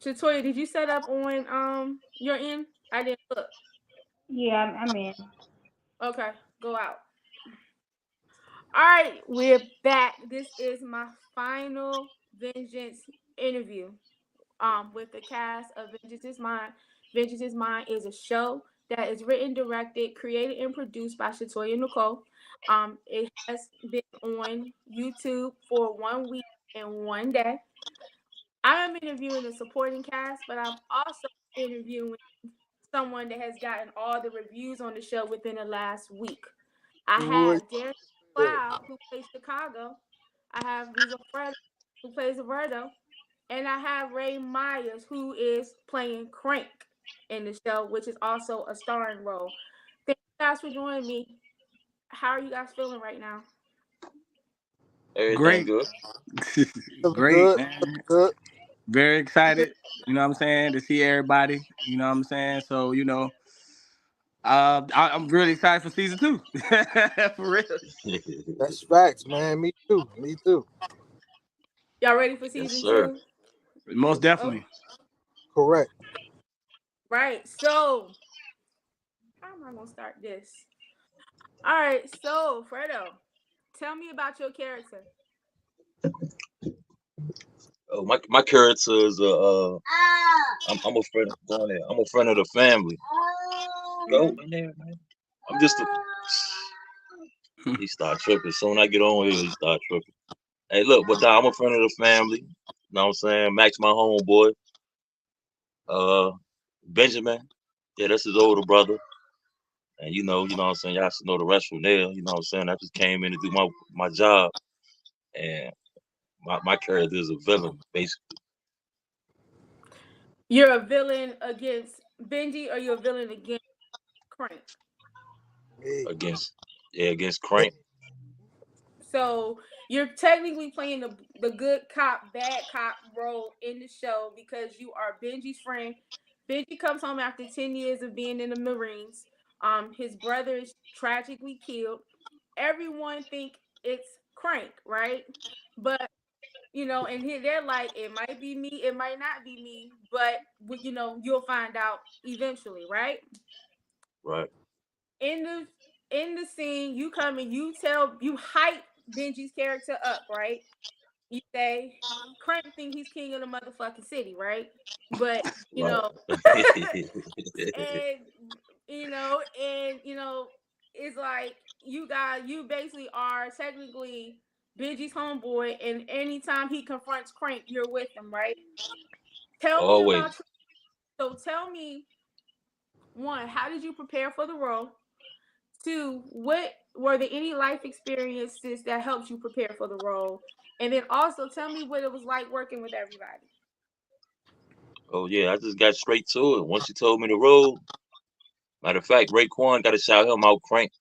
Shatoya, did you set up on your end? I didn't look. Yeah, I'm in. Okay, go out. All right, we're back. This is my final Vengeance interview. With the cast of Vengeance is Mine. Vengeance is Mine is a show that is written, directed, created, and produced by Shatoya Nicole. It has been on YouTube for 1 week and 1 day. I am interviewing the supporting cast, but I'm also interviewing someone that has gotten all the reviews on the show within the last week. I Boy, have Darion Cloud, who plays Chicago. I have Rizo Fred, who plays Roberto. And I have Ray Myers, who is playing Crank in the show, which is also a starring role. Thank you guys for joining me. How are you guys feeling right now? Everything Great. good. feeling Great, good, feeling man. good. Very excited, you know what I'm saying, to see everybody, you know what I'm saying? So, I'm really excited for season 2. For real. That's facts, man. Me too. Me too. Y'all ready for Yes, season sir. 2? Most Oh, definitely. Correct. right. So, how am I going to start this? All right. So, Fredo, tell me about your character. Oh, my character is I'm a friend. Go in there. I'm a friend of the family. Go Mm-hmm. in there, man. I'm just a. He start tripping. Soon I get on here, he start tripping. Hey, look, but nah, I'm a friend of the family. You know what I'm saying? Max, my homeboy. Uh, Benjamin. Yeah, that's his older brother. And you know what I'm saying? Y'all should know the rest from there. You know what I'm saying? I just came in to do my job. And my character is a villain, basically, You're a villain against Benji, or you're a villain against Crank? Me. against Crank. So you're technically playing the good cop, bad cop role in the show because you are Benji's friend. Benji comes home after 10 years of being in the Marines. His brother is tragically killed. Everyone think it's Crank, right? But and here they're like, it might be me, it might not be me, but you'll find out eventually, right? Right. In the scene, you come and you hype Benji's character up, right? You say Crank think he's king of the motherfucking city, right? But Right. and it's like you basically are technically Benji's homeboy, and anytime he confronts Crank, you're with him, right? Tell me about Always. tell me, one, how did you prepare for the role? Two, what were there any life experiences that helped you prepare for the role? And then also tell me what it was like working with everybody. Oh yeah, I just got straight to it. Once you told me the road, matter of fact, Raekwon got to shout him out, Crank.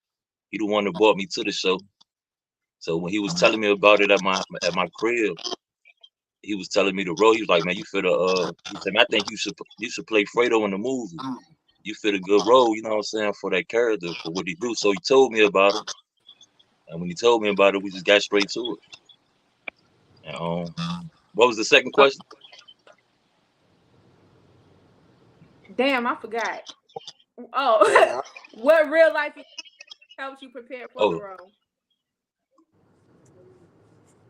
He the one that brought me to the show. So when he was telling me about it at my crib, he was telling me the role. He was like, "Man, you fit a." He said, "Man, I think you should play Fredo in the movie. You fit a good role, you know what I'm saying, for that character, for what he do." So he told me about it, and when he told me about it, we just got straight to it. And, what was the second Oh, question? damn, I forgot. Oh, Yeah. what real life helped you prepare for the Oh, role?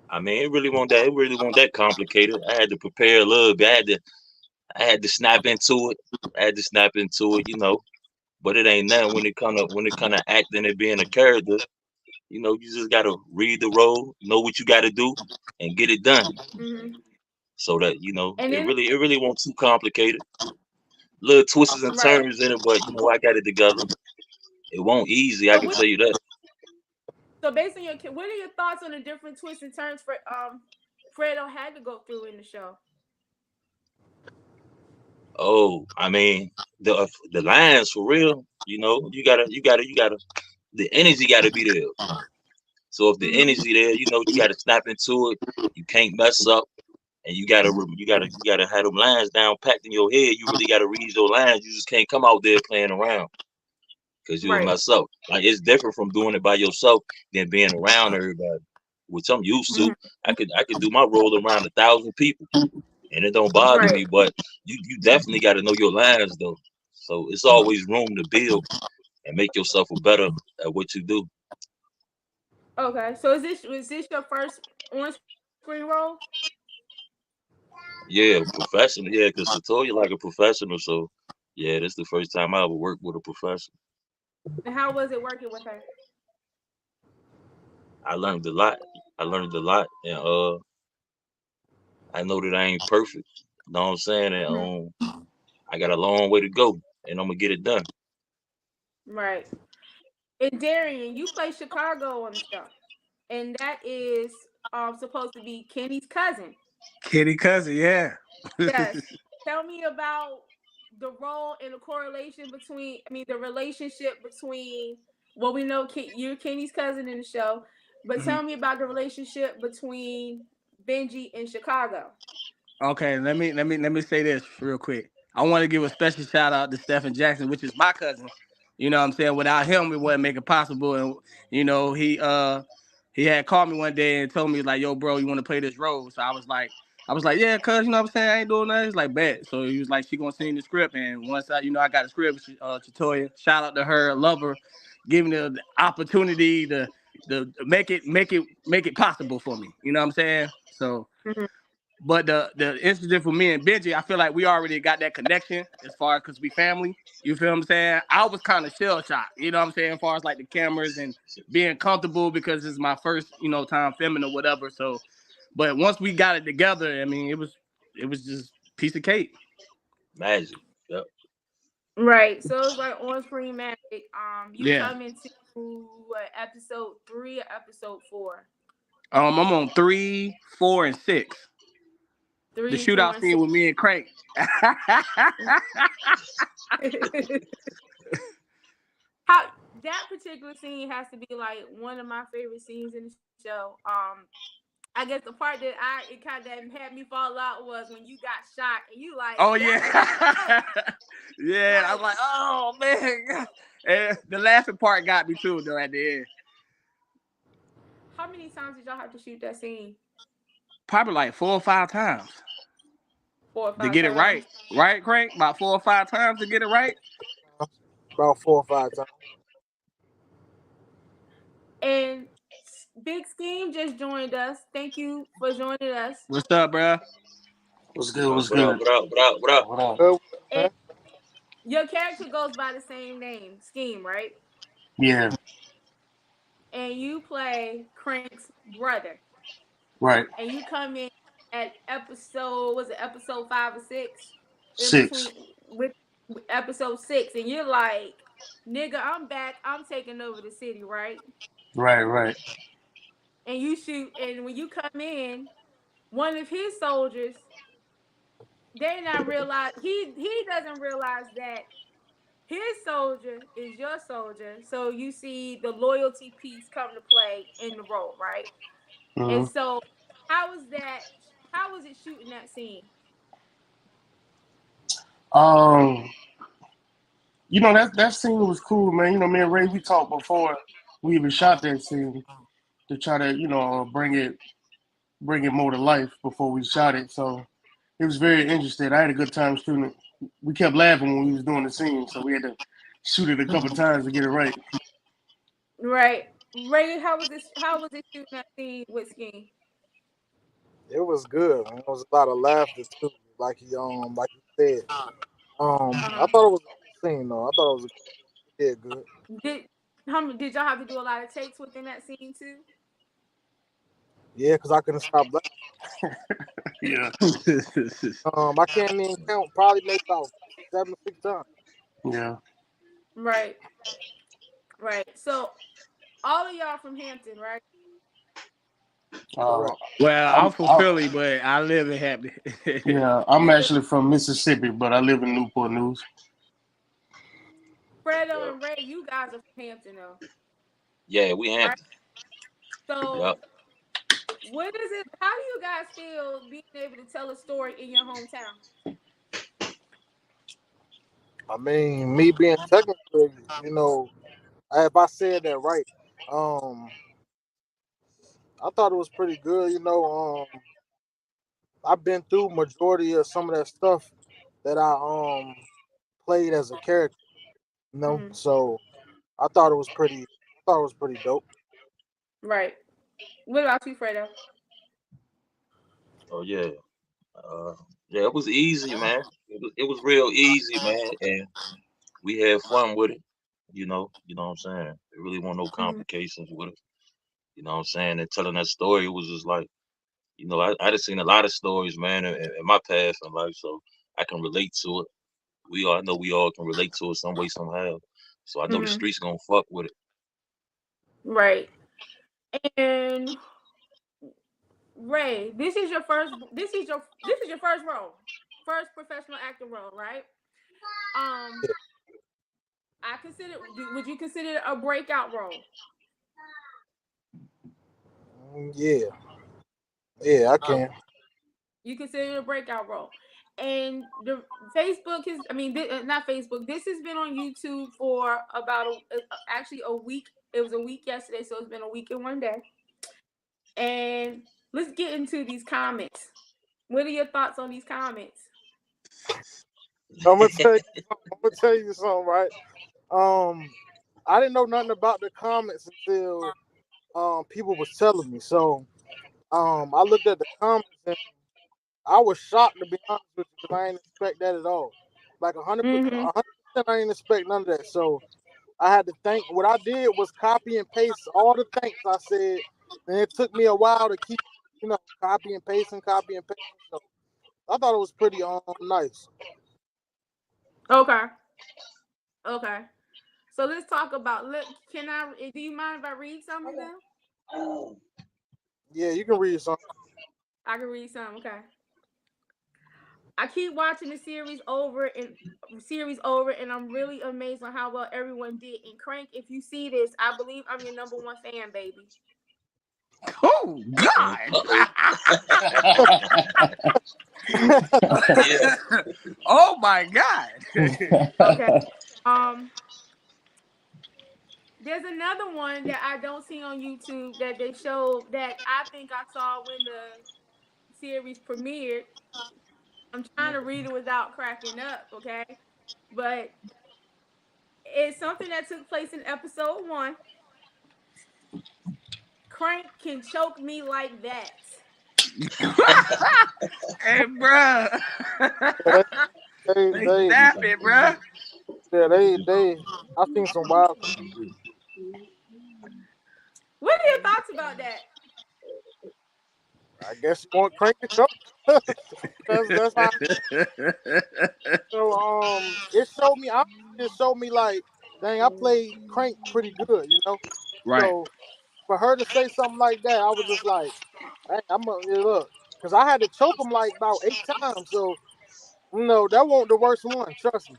I mean, it really wasn't that. It really wasn't that complicated. I had to prepare a little bit. I had to snap into it. I had to snap into it, you know. But it ain't nothing when it kind of acting and being a character. You know, you just gotta read the role, know what you gotta do, and get it done. Mm-hmm. So that And it then really wasn't too complicated. Little twists and right. turns in it, but I got it together. It won't easy, I So can what? tell you that. So based on what are your thoughts on the different twists and turns for Fredo had to go through in the show? Oh, I mean, the lines for real. You gotta. The energy gotta be there. So if the Mm-hmm. energy there, you gotta snap into it. You can't mess up, and you gotta have them lines down packed in your head. You really gotta read your lines. You just can't come out there playing around because you'll Right. mess up. Like it's different from doing it by yourself than being around everybody, which I'm used Mm-hmm. to. I could do my role around 1,000 people. and it don't bother Right. me. But you definitely got to know your lines though. So it's always room to build and make yourself a better at what you do. Okay. So is this your first on screen role? Yeah, professional. Yeah, because Satoya like a professional. So yeah, this the first time I ever worked with a professional. And how was it working with her? I learned a lot. I learned a lot, and I know that I ain't perfect. You know what I'm saying? And Mhm. I got a long way to go, and I'm gonna get it done. Right. And Darion, you play Chicago on the show, and that is supposed to be Kenny's cousin. Kitty cousin, yeah. Yes. Tell me about the role and the correlation between, I mean, the relationship between, well, we know you're Kenny's cousin in the show, but Mhm. tell me about the relationship between Benji and Chicago. Okay, let me say this real quick. I want to give a special shout out to Stephen Jackson, which is my cousin. You know what I'm saying? Without him, it wouldn't make it possible. And you know, he had called me one day and told me like, "Yo, bro, you want to play this role?" So I was like, "Yeah, cuz, you know what I'm saying? I ain't doing nothing." He's like, "Bet." So he was like, "She gonna send the script." And once I got the script, Chatoya, shout out to her, love her, giving the opportunity to make it possible for me. You know what I'm saying? So. Mhm. But the incident for me and Benji, I feel like we already got that connection as far as because we family. You feel what I'm saying? I was kind of shell shocked, you know what I'm saying, as far as like the cameras and being comfortable because it's my first, time filming or whatever. So, but once we got it together, I mean, it was just piece of cake. Magic. Yep. Right. So it's like on screen magic. You Yeah. come into what, episode 3 or episode 4? I'm on 3, 4, and 6. The 3, 4, shootout and scene 6. with me and Crank. How that particular scene has to be like one of my favorite scenes in the show. I guess the part that it kind of had me fall out was when you got shot and you like, Oh that's not right. yeah, yeah. I was Like, like, oh man, and the laughing part got me too, though. At the end, how many times did y'all have to shoot that scene? probably like 4 or 5 times 4 or to 5 get it right. times. Right, Crank? About 4 or 5 times to get it right. About 4 or 5 times. And Big Scheme just joined us. Thank you for joining us. What's up, bro? What's good? What's What up? good? What up? What up? What up? What up? Good, And man. your character goes by the same name, Scheme, right? Yeah, And you play Crank's brother. right. And you come in at episode, was it episode 5 or 6? In 6. between with episode 6, and you're like, nigga, I'm back. I'm taking over the city, right? Right, right. And you shoot, and when you come in, one of his soldiers, they not realize he doesn't realize that his soldier is your soldier. So you see the loyalty piece come to play in the role, right? And hmm so how was that? How was it shooting that scene? Um, that scene was cool, man. Me and Ray, we talked before we even shot that scene to try to bring it more to life before we shot it. So it was very interesting. I had a good time shooting it. We kept laughing when we was doing the scene, so we had to shoot it a couple times to get it right. Right. Ray, how was this? How was it shooting that scene with Scheme? It was good, man. It was a lot of laughter too, like you said. I Uh-huh. thought it was a good scene though. I thought it was yeah, good. Did did y'all have to do a lot of takes within that scene too? Yeah, because I couldn't stop laughing. Yeah, I can't even count. Probably maybe about 7 or 6 times. yeah. Right. Right. So all of y'all from Hampton, right? Uh, Correct. Well, I'm I'm, from I, Philly, but I live in Hampton. yeah, I'm actually from Mississippi, but I live in Newport News. Fredo Yep. and Ray, you guys are from Hampton though, Yeah, we right? Hampton. So Yep. what is it? How do you guys feel being able to tell a story in your hometown? I mean, me being technically, if I said that right, um, I thought it was pretty good. I've been through majority of some of that stuff that I played as a character. You know, Mhm. so I thought it was pretty. I thought it was pretty dope. Right. What about you, Fredo? Oh yeah, uh, yeah. It was easy, man. It was real easy, man, and we had fun with it. You know what I'm saying. There really weren't no Mhm. complications with it. You know what I'm saying. And telling that story, it was just like, I just seen a lot of stories, man, in my past in life, so I can relate to it. I know we all can relate to it some way, somehow. So I know the Mhm. streets gonna fuck with it. Right. And Ray, this is your first role, first professional actor role, right? Um, Yeah, would you consider it a breakout role? yeah, yeah. I Oh, can. you consider it a breakout role. And the Facebook is, I mean, not Facebook. This has been on YouTube for about actually a week. It was a week yesterday, so it's been a week and one day. And let's get into these comments. What are your thoughts on these comments? I'm gonna tell you. I'm gonna tell you something, right? Um, I didn't know nothing about the comments until people was telling me. So I looked at the comments and I was shocked, to be honest with you, because I didn't expect that at all. Like Mm-hmm. 100%, I didn't expect none of that. So I had to think. What I did was copy and paste all the thanks I said, and it took me a while to keep, copy and pasting. So I thought it was pretty nice. Okay. Okay. So let's talk about. Look, Do you mind if I read some of them? Yeah, you can read something. I can read some. Okay. I keep watching the series over, and I'm really amazed on how well everyone did. And Crank, if you see this, I believe I'm your number one fan, baby. Oh God! Uh-oh. Yeah. Oh my God! Okay. Um, there's another one that I don't see on YouTube that they showed that I think I saw when the series premiered. I'm trying to read it without cracking up, okay? But it's something that took place in episode 1. Crank can choke me like that. Hey, bruh. Yeah, They snap it, bruh. they. I seen some wild. What are your thoughts about that? I guess you want crank the choke. That's how. So it showed me. Honestly, it showed me like, dang, I played crank pretty good. Right. So for her to say something like that, I was just like, hey, look, because I had to choke him like about 8 times. So that won't the worst one. Trust me,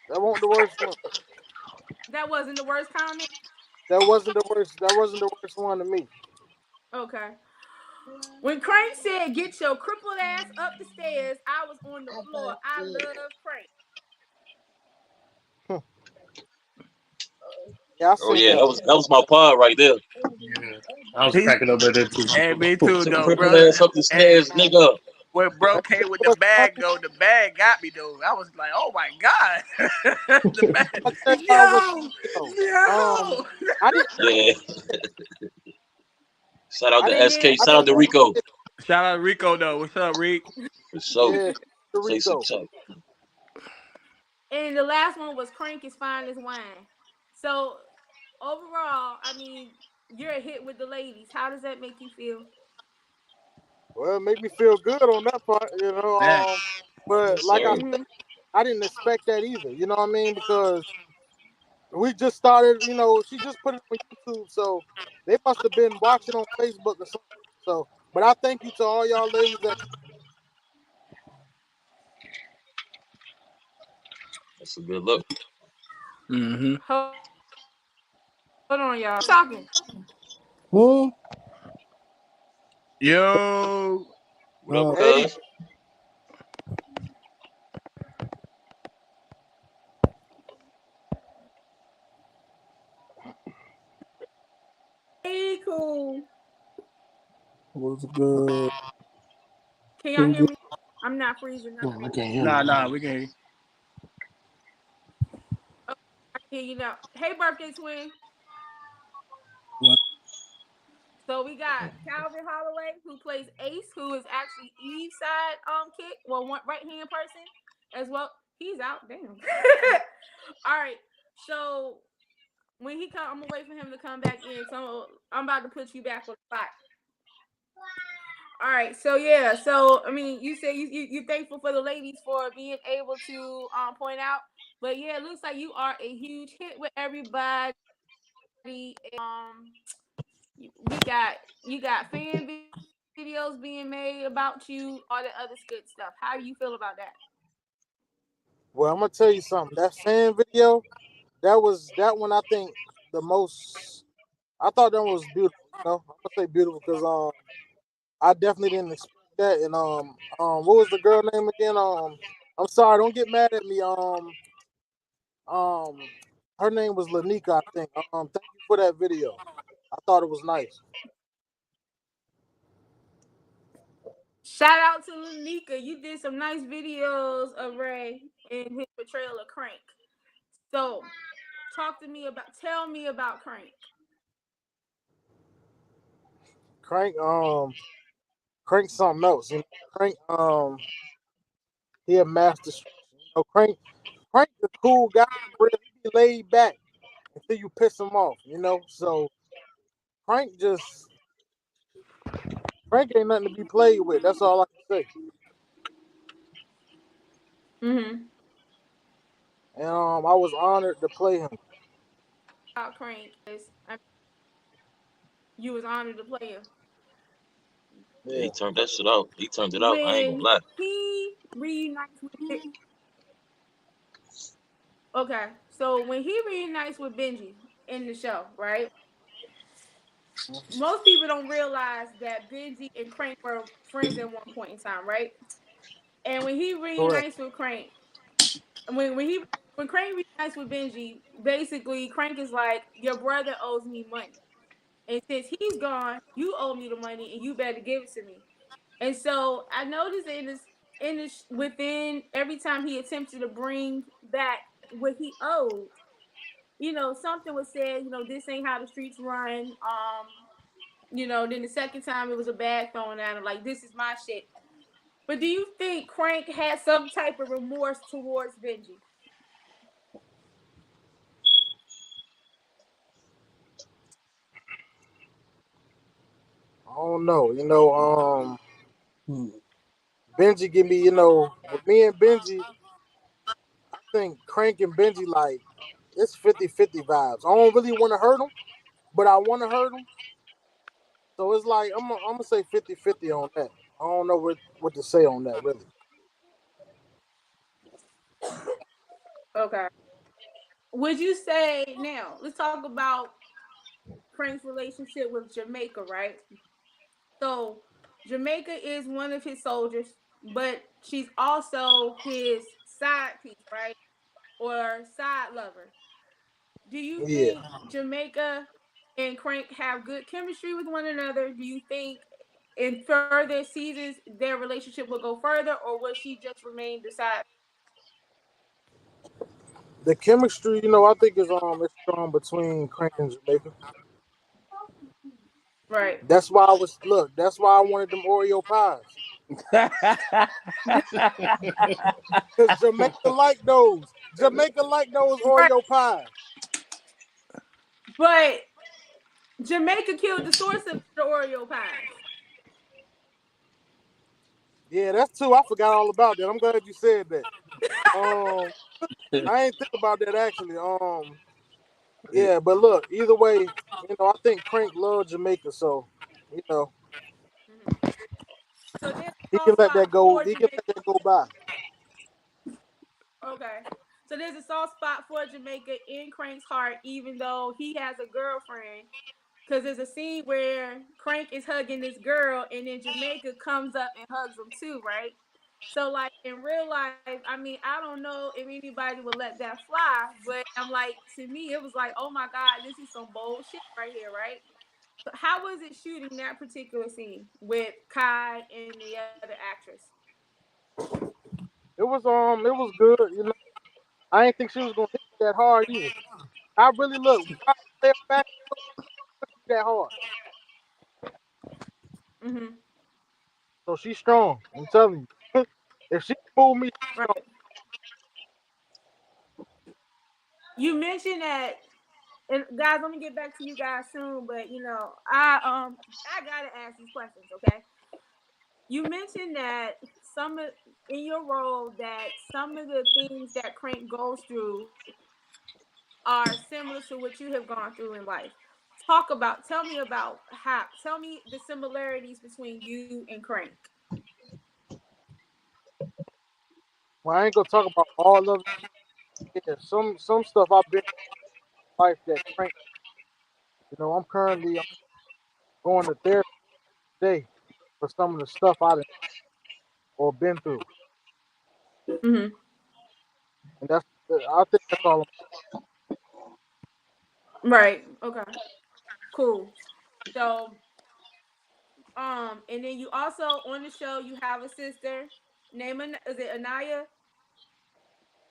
that won't the worst one. That wasn't the worst comment. That wasn't the worst. That wasn't the worst one to me. Okay. When Crank said, "Get your crippled ass up the stairs," I was on the floor. I love Crank. Yeah, I Oh seen yeah, that. that was my part right there. Yeah, I was He, cracking up at that too. hey, me too, So though, cripple bro. ass up the Hey, stairs, nigga. when bro That came shit with the was bag, funny. though, the bag got me, though. I was like, oh my God. The bag. I tell you why it was Yo, funny though. yo. I didn't. Yeah. Shout out I to didn't. And SK. I Shout out didn't. to Rico. Shout out to Rico, though. What's up, Rick? For sure. Yeah, Puerto Say some Rico. talk. and the last one was Crank is fine as wine. So overall, I mean, you're a hit with the ladies. How does that make you feel? Well, it made me feel good on that part. Facts. But Yes, like I sir. said, Mm-hmm. I didn't expect that either. You know what I mean? Because we just started. She just put it on YouTube, so they must have been watching on Facebook or something. So, but I thank you to all y'all ladies that. That's a good look. Mm-hmm. Hold on, y'all. Talking. Hmm? Yo. What up, Hey, cuz? Hey, cool. What's good? Can y'all y'all hear me? I'm not freezing No, nothing. I can't hear Nah, nothing. we can. Oh, I can hear you now. Hey, birthday twin. What? So we got Calvin Holloway, who plays Ace, who is actually Eve's side kick, well, one right hand person as well. He's out. Damn. All right. So when he come, I'm gonna wait for him to come back in. So I'm about to put you back on the spot. All right. So yeah. So I mean, you say you're thankful for the ladies for being able to point out, but yeah, it looks like you are a huge hit with everybody. You got fan videos being made about you, all the other good stuff. How do you feel about that? Well, I'm gonna tell you something. That fan video, that one. I think the most. I thought that was beautiful. I'm gonna say beautiful because I definitely didn't expect that. And what was the girl name again? I'm sorry. Don't get mad at me. Um, her name was Lanika, I think. Thank you for that video. I thought it was nice. Shout out to Lanika. You did some nice videos of Ray and his portrayal of Crank. So, tell me about Crank. Crank, Crank something else. Crank, he a master stretcher. Crank the cool guy for real. He be laid back until you piss him off. So Crank just Crank ain't nothing to be played with. That's all I can say. Mm-hmm. And I was honored to play him. About Crank is you was honored to play him. Yeah, he Yeah. turned that shit out. He turned it out. I ain't gonna When lie. he reunites with okay, so when he reunites with Benji in the show, right? Most people don't realize that Benji and Crank were friends at one point in time, right? And when he Correct. reunites with Crank, when Crank reunites with Benji, basically Crank is like, your brother owes me money. And since he's gone, you owe me the money and you better give it to me. And so I noticed in this within every time he attempted to bring back what he owed, something was said, this ain't how the streets run. Then the second time it was a bag thrown at him, like this is my shit. But do you think Crank had some type of remorse towards Benji? I don't know. Hmm. Benji give me, with me and Benji, I think Crank and Benji like it's 50-50 vibes. I don't really want to hurt him, but I want to hurt him. So it's like I'm gonna say 50-50 on that. I don't know what to say on that really. Okay. Would you say now? Let's talk about Crank's relationship with Jamaica, right? So Jamaica is one of his soldiers, but she's also his side piece, right? Or side lover. Do you Yeah. think Jamaica and Crank have good chemistry with one another? Do you think in further seasons their relationship will go further, or will she just remain the side? The chemistry, I think is strong between Crank and Jamaica. Right. That's why I was look. That's why I wanted them Oreo pies because Jamaica like those. Jamaica like those Right. Oreo pies. But Jamaica killed the source of the Oreo pies. Yeah, that's two. I forgot all about that. I'm glad you said that. Um, I ain't think about that actually. Yeah, but look, either way, I think Crank loves Jamaica, so you know Mhm. So there's a he can soft let spot that go. for He can Jamaica. let that go by. Okay. So there's a soft spot for Jamaica in Crank's heart, even though he has a girlfriend. Because there's a scene where Crank is hugging this girl, and then Jamaica comes up and hugs him too, right? So, like in real life, I mean, I don't know if anybody would let that fly, but I'm like, to me, it was like, oh my God, this is some bold shit right here, right? So how was it shooting that particular scene with Kai and the other actress? it was good. You know, I didn't think she was gonna hit me that hard either. I really look. I step back that hard. Mm-hmm. So she's strong. I'm telling you. If she can move me, she's strong. Right. You mentioned that, and guys, let me get back to you guys soon. But I gotta ask these questions, okay? You mentioned that some of in your role that some of the things that Crank goes through are similar to what you have gone through in life. Tell me about tell me the similarities between you and Crank. Well, I ain't gonna talk about all of it. Yeah, some stuff I've been in life that crank. You know, I'm currently going to therapy today for some of the stuff I done or been through, Mm-hmm. and I think that's all. Right. Okay. Cool. So, and then you also on the show you have a sister. Is it Anaya?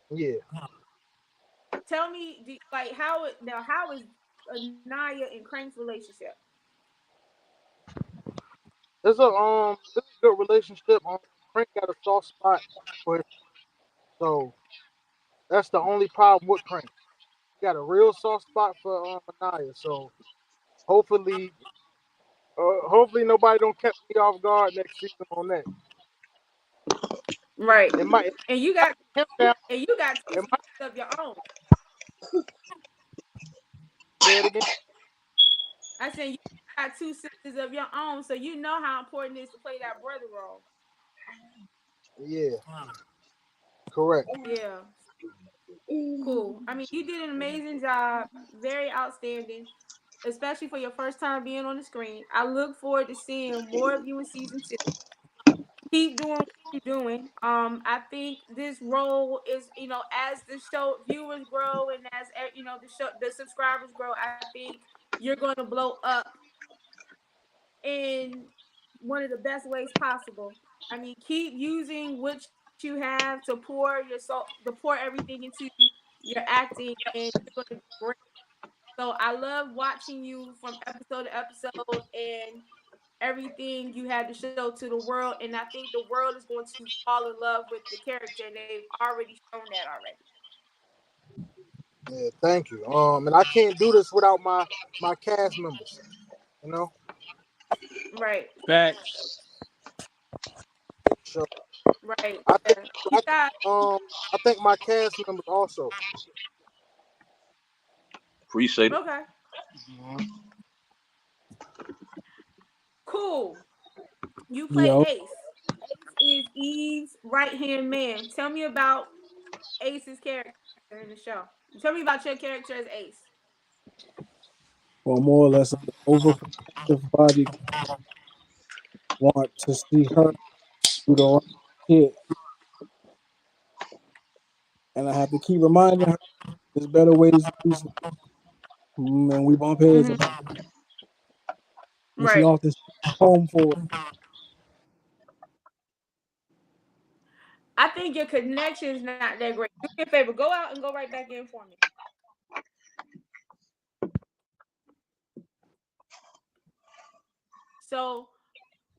Yeah, Tell me, like how is Anaya and Crank's relationship? it's a good relationship. Crank got a soft spot for his, so that's the only problem with Crank. He got a real soft spot for Anaya. So hopefully, hopefully nobody don't catch me off guard next season on that. Right. It might And you got him down. and you got two It might sisters of your own. say it again. I said you got two sisters of your own, so you know how important it is to play that brother role. Yeah, correct. Yeah. Cool. I mean, you did an amazing job. Very outstanding, especially for your first time being on the screen. I look forward to seeing more of you in season two. Keep doing what you're doing. I think this role is, as the show viewers grow and as the subscribers grow, I think you're going to blow up in one of the best ways possible. I mean, keep using what you have to pour everything into your acting, and you're going to be great. So I love watching you from episode to episode and everything you had to show to the world. And I think the world is going to fall in love with the character, and they've already shown that already. Yeah, thank you. And I can't do this without my cast members. You know, Right, Facts. so right. I think Yeah. I You think got um I think my cast members also. Appreciate it. okay. Mhm. Cool. You play Yo, Ace. Ace is Eve's right hand man. Tell me about Ace's character in the show. Tell me about your character as Ace. well, more or less, an overprotective body want to see her do the right shit, and I have to keep reminding her there's better ways to do something, and we bump heads Mm-hmm. about it. And she Right. often home for it. I think your connection is not that great. Do me a favor. Go out and go right back in for me. So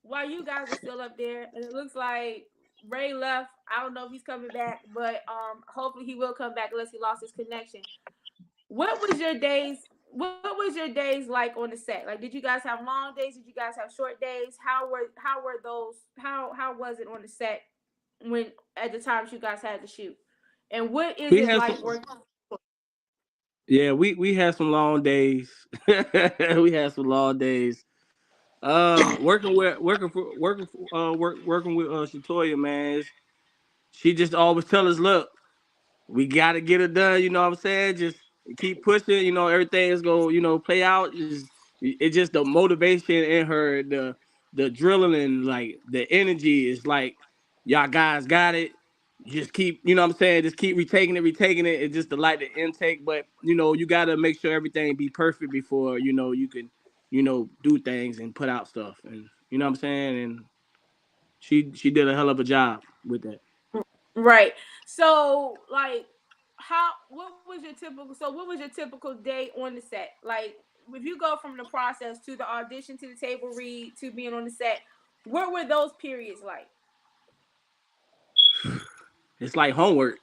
while you guys are still up there, and it looks like Ray left. I don't know if he's coming back, but hopefully he will come back unless he lost his connection. What was your days? What was your days like on the set? Like, did you guys have long days? Did you guys have short days? How were those? How was it on the set when at the times you guys had to shoot? And what is We it had like some. working? Yeah, we had some long days. We had some long days. Working with Shatoya, man. She just always tell us, look, we gotta get it done. You know what I'm saying? Just keep pushing. You know, everything is gonna, play out. It's just the motivation in her, the drilling and like the energy is like, y'all guys got it. Just keep, you know what I'm saying? Just keep retaking it. It's just the light the intake, but you gotta make sure everything be perfect before you can, do things and put out stuff, and you know what I'm saying. And she did a hell of a job with that. Right. So like what was your typical day on the set? Like if you go from the process to the audition to the table read to being on the set, what were those periods like? It's like homework.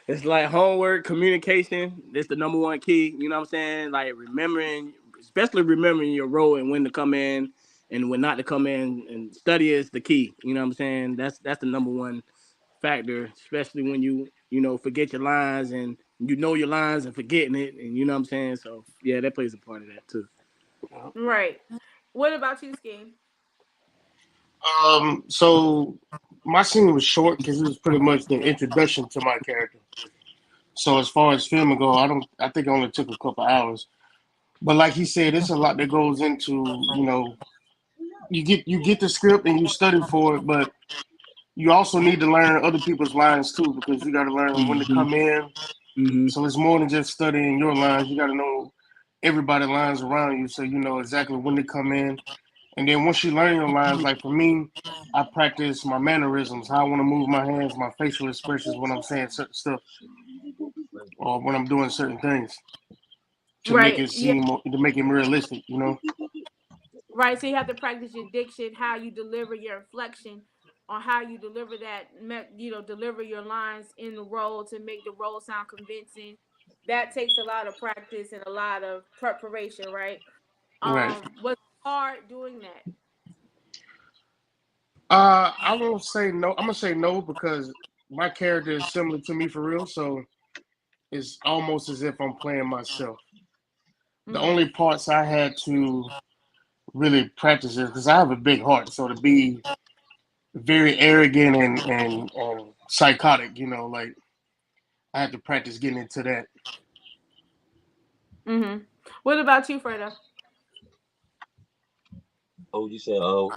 It's like homework, communication. It's the number one key. You know what I'm saying? Like remembering, especially remembering your role and when to come in and when not to come in. And study is the key. You know what I'm saying? That's the number one factor, especially when you forget your lines and you know your lines and forgetting it. And you know what I'm saying? So yeah, that plays a part of that too. Right. What about you, Scheme? So my scene was short because it was pretty much the introduction to my character. So as far as filming go, I think it only took a couple hours. But like he said, it's a lot that goes into, you get the script and you study for it, but you also need to learn other people's lines too, because you got to learn when to Mm-hmm. come in. Mm-hmm. So it's more than just studying your lines. You got to know everybody's lines around you, so you know exactly when to come in. And then once you learn your lines, like for me, I practice my mannerisms, how I want to move my hands, my facial expressions when I'm saying certain stuff or when I'm doing certain things to make Right. it Yeah. seem to make it realistic, you know. Right. So you have to practice your diction, how you deliver your inflection, on how you deliver deliver your lines in the role to make the role sound convincing. That takes a lot of practice and a lot of preparation, right? Right. Was it hard doing that? I won't say no. I'm gonna say no because my character is similar to me for real, so it's almost as if I'm playing myself. The Mm-hmm. only parts I had to really practice is because I have a big heart, so to be very arrogant and psychotic, like I had to practice getting into that. Mm-hmm. What about you, Fredo? Oh, you said, oh,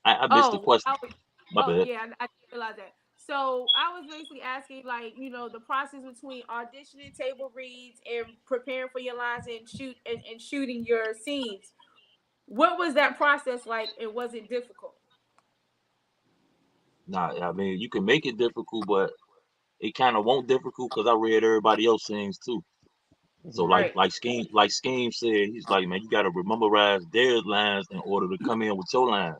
I missed the Oh, question. I was. My Oh, bad. yeah, I didn't realize that. So I was basically asking, like, the process between auditioning, table reads, and preparing for your lines and shooting your scenes. What was that process like, and was it difficult? Nah, I mean, you can make it difficult, but it kind of won't difficult because I read everybody else sings too. So Mhm. Right, like Scheme said, he's like, man, you got to memorize their lines in order to come in with your lines.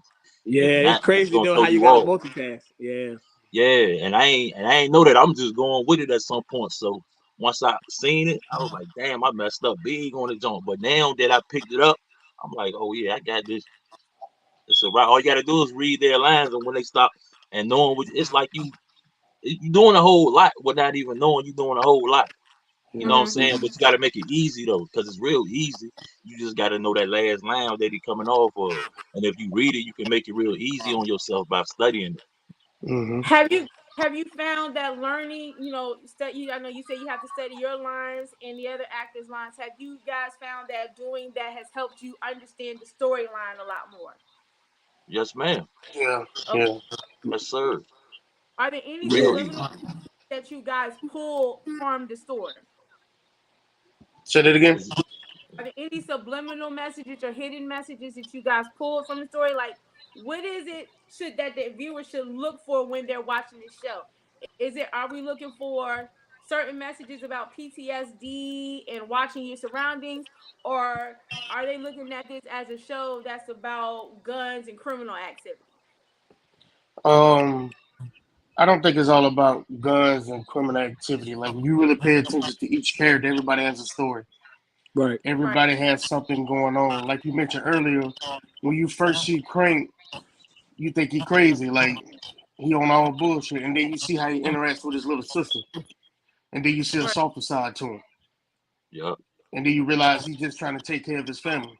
If Yeah, it's not, it's crazy gonna though throw how you you gotta off. multitask. Yeah. Yeah, and I ain't know that. I'm just going with it at some point. So once I seen it, I was like, damn, I messed up big on the jump. But now that I picked it up, I'm like, oh yeah, I got this. It's a right. All you got to do is read their lines, and when they stop and knowing what it's like, you doing a whole lot without even knowing you doing a whole lot. You know what I'm Mm-hmm. saying? But you got to make it easy though, because it's real easy. You just got to know that last line that he coming off of, and if you read it, you can make it real easy on yourself by studying it. Mhm. Have you have you found that learning, study? I know you say you have to study your lines and the other actors' lines. Have you guys found that doing that has helped you understand the storyline a lot more? Yes, ma'am. Yeah. Okay. Yeah. Yes, sir. Are there any Real Yeah. easy. subliminal that you guys pull from the story? Say that again. Is Are there any subliminal messages or hidden messages that you guys pulled from the story? Like, what is it should that the viewer should look for when they're watching this show? Are we looking for certain messages about PTSD and watching your surroundings, or are they looking at this as a show that's about guns and criminal activity? Um, I don't think it's all about guns and criminal activity. Like when you really pay attention to each character, everybody has a story. Right. Right, Everybody has something going on. Like you mentioned earlier, when you first see Crank, you think he crazy, like he on all bullshit, and then you see how he interacts with his little sister, and then you see a right, softer side to him, Yep. and then you realize he's just trying to take care of his family,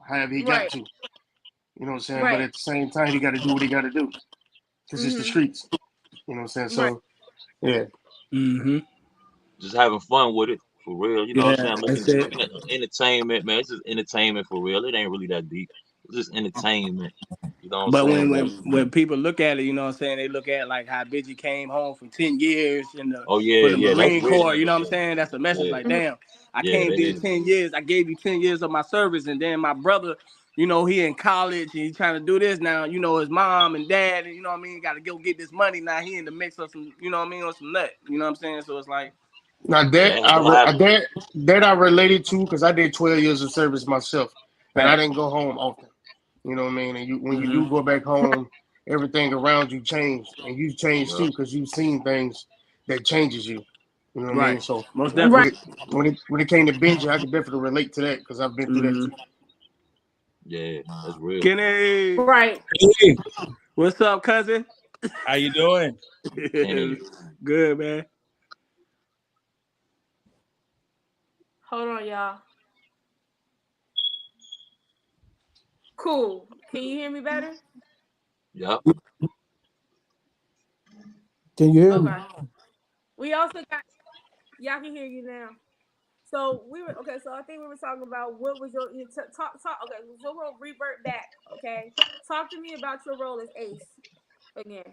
however he got right, to. You know what I'm saying? But right. at the same time, he got to do what he got to do because it's the Mm-hmm. streets. You know what I'm saying? Right. So yeah, Mm-hmm. Just having fun with it for real. You know what I'm Yeah, saying? that's it. Looking at entertainment, man. It's just entertainment for real. It ain't really that deep. It's just entertainment. You know what I'm But saying? when But when people look at it, you know what I'm saying, they look at like how Biggie came home from 10 years oh for yeah, the yeah, that's Marine real Corps, you know what I'm nigga shit. saying? That's a message Yeah, like, Mm-hmm. damn, I yeah, came that did is. 10 years, I gave you 10 years of my service, and then my brother he in college and he trying to do this now. His mom and dad, and got to go get this money now. He in the mix of some, on some nut. You know what I'm saying? So it's like, Now That that ain't gonna happen. that I related to because I did 12 years of service myself, and I facts. didn't go home often. You know what I mean? And when you Mm-hmm. do go back home, everything around you changed, and you changed Yup, too because you've seen things that changes you. You know what I mean? Right. So Most yup. Right. when definitely. it came to binging, I could definitely relate to that because I've been through that Mm-hmm. too. Yeah, that's real. Kenny, Right. Hey, what's up, cousin? how you doing? Kenny. Good, man. Hold on, y'all. Cool. Can you hear me better? Yup. Can you hear me? Okay. We also got y'all can hear you now. So we were okay. So I think we were talking about what was your talk. Okay, so we'll revert back. Okay, talk to me about your role as Ace again.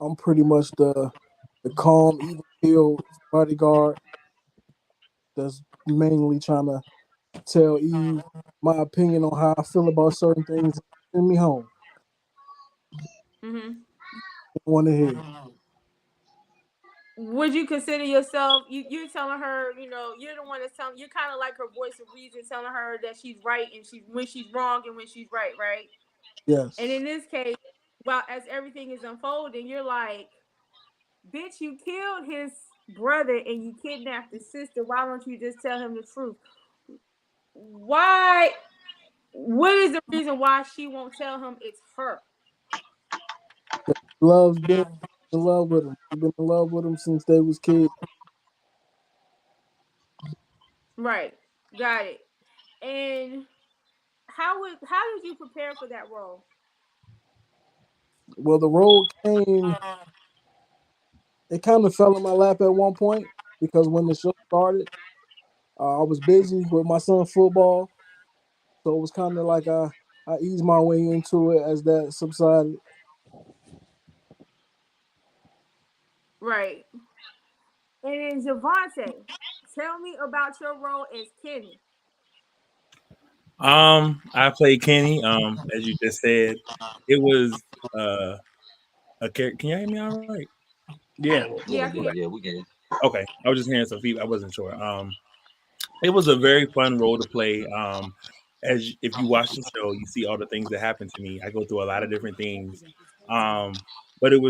I'm pretty much the calm, even killed bodyguard that's mainly trying to tell Eve my opinion on how I feel about certain things and send me home. Mm-hmm. Want to hear? Would you consider yourself? You're telling her, you're the one that's telling. You're kind of like her voice of reason, telling her that she's right and she's when she's wrong and when she's right, right? And Yes. in this case, while as everything is unfolding, you're like, bitch, you killed his brother and you kidnapped his sister. Why don't you just tell him the truth? Why? What is the reason why she won't tell him it's her? Loves being in love with him. She's been in love with him since they was kids. Right. Got it. And how did you prepare for that role? Well, the role came. It kind of fell in my lap at one point because when the show started, I was busy with my son football, so it was kind of like I eased my way into it as that subsided. Right. And then Javante, tell me about your role as Kenny. I played Kenny. As you just said, it was a character. Can you hear me all right? Yeah. Yeah, Yeah, I can yeah, hear. yeah. We can. Okay, I was just hearing some feedback. I wasn't sure. It was a very fun role to play. If you watch the show, you see all the things that happen to me. I go through a lot of different things. But it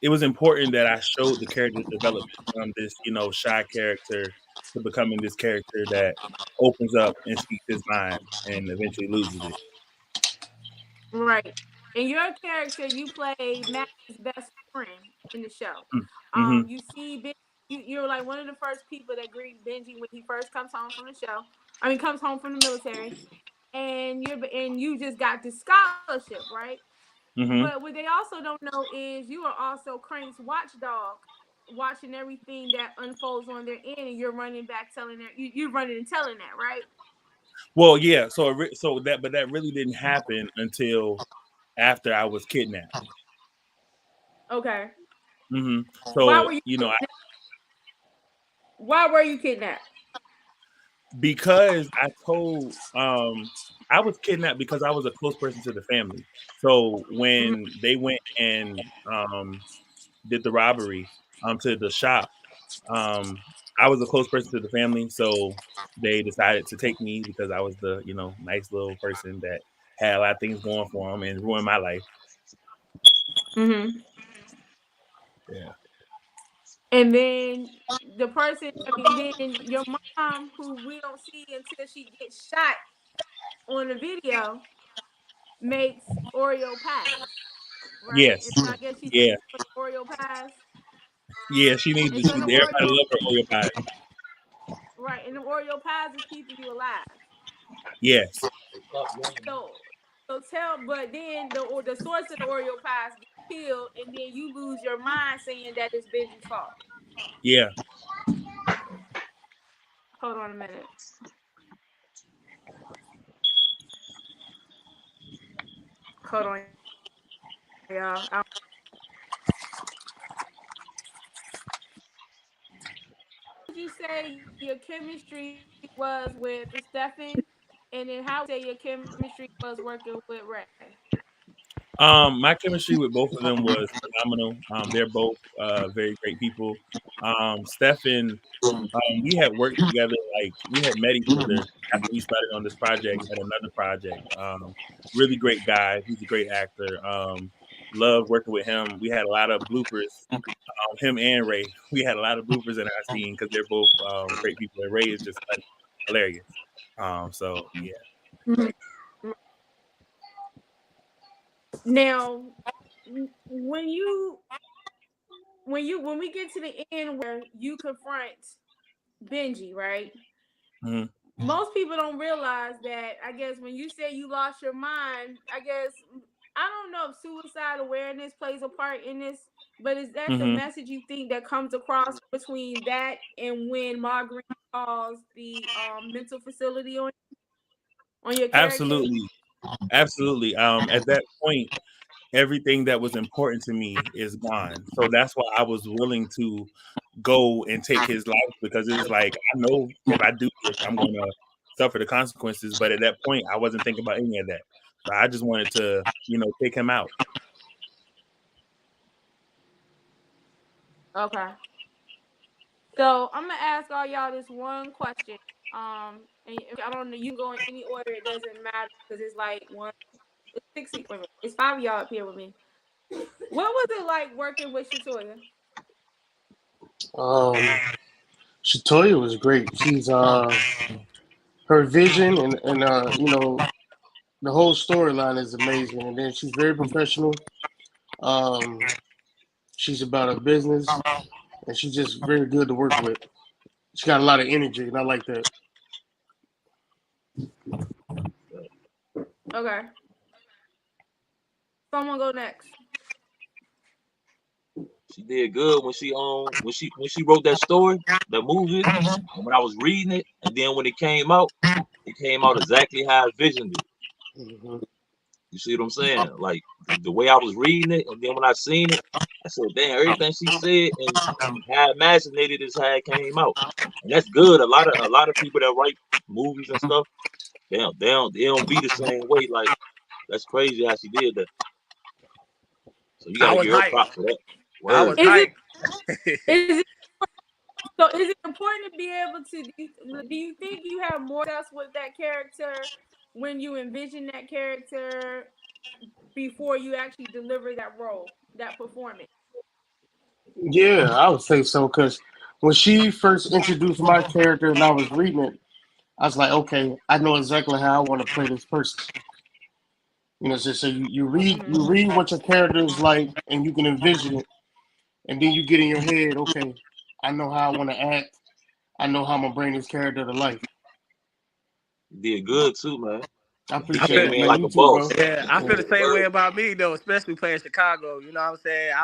was important that I showed the character development from this, shy character to becoming this character that opens up and speaks his mind and eventually loses it. Right. In your character, you play Max's best friend in the show. Mm-hmm. You see, you're like one of the first people that greet Benji when he first comes home from the show. I mean, comes home from the military, and you just got this scholarship, right? But Mm-hmm. what they also don't know is you are also Crank's watchdog, watching everything that unfolds on their end, and you're running back, telling that you're running and telling that, right? Well, yeah. But that really didn't happen until after I was kidnapped. Okay. Mm-hmm. Why So were you you know, kidnapped? Why were you kidnapped? because I was kidnapped because I was a close person to the family. So Mhm. when they went and did the robbery to the shop, um, I was a close person to the family, so they decided to take me because I was the nice little person that had a lot of things going for them and ruined my life. Mhm. Yeah. And then the person, I mean, then your mom, who we don't see until she gets shot on the video, makes Oreo pies, right? And Yes. I guess she's Yeah. Oreo pies, Yeah. She needs and to. so the Everybody Oreo, love her Oreo pie. right? And the Oreo pies is keeping you alive. Yes. So, but then the source of the Oreo pies gets killed, and then you lose your mind saying that it's Benji's fault. Yeah. Hold on a minute. Hold on, y'all. Would you say your chemistry was with Stefan? And then how would you say your chemistry was working with Ray? My chemistry with both of them was phenomenal. They're both very great people. Stefan, we had worked together, like we had met each other after we started on this project at another project. Really great guy. He's a great actor. Love working with him. We had a lot of bloopers. Him and Ray, we had a lot of bloopers in our scene because they're both great people. And Ray is just funny, hilarious. So yeah. Now, when you when we get to the end where you confront Benji, right? Mhm. Most people don't realize that. I guess when you say you lost your mind, I guess I don't know if suicide awareness plays a part in this, but is that the Mhm. message you think that comes across between that and when Margaret calls the mental facility on your character? Absolutely. Absolutely. At that point, everything that was important to me is gone. So that's why I was willing to go and take his life because it's like I know if I do this, I'm gonna suffer the consequences. But at that point, I wasn't thinking about any of that. So I just wanted to, take him out. Okay. So I'm gonna ask all y'all this one question. And I don't know, you can go in any order. It doesn't matter because it's like one, it's 60. Wait a minute, it's 5 of y'all up here with me. What was it like working with Shatoya? Shatoya was great. She's her vision and the whole storyline is amazing. And then she's very professional. Um, she's about her business, and she's just very good to work with. She got a lot of energy, and I like that. Okay, someone go next. She did good when she wrote that story, that movie, and when I was reading it, and then when it came out exactly how I envisioned it. Hmm. You see what I'm saying? Like the way I was reading it, and then when I seen it, I said, "Damn, everything she said and how I imagined it is how it came out." And that's good. A lot of people that write movies and stuff, they don't be the same way. Like that's crazy how she did that. So you got I to was give her hyped. props for that. I was Word. Is it hyped. is it so? Is it important to be able to? Do you think you have more success with that character when you envision that character before you actually deliver that role, that performance? Yeah, I would say so because when she first introduced my character and I was reading it, I was like, okay, I know exactly how I want to play this person. So you read what your character is like, and you can envision it, and then you get in your head, okay, I know how I want to act. I know how I'm gonna bring this character to life. You did good too, man. I He I appreciate feel, came it, in man. like You a too, boss. bro. I Yeah. feel the same way Word. about me though, especially playing Chicago. You know what I'm saying?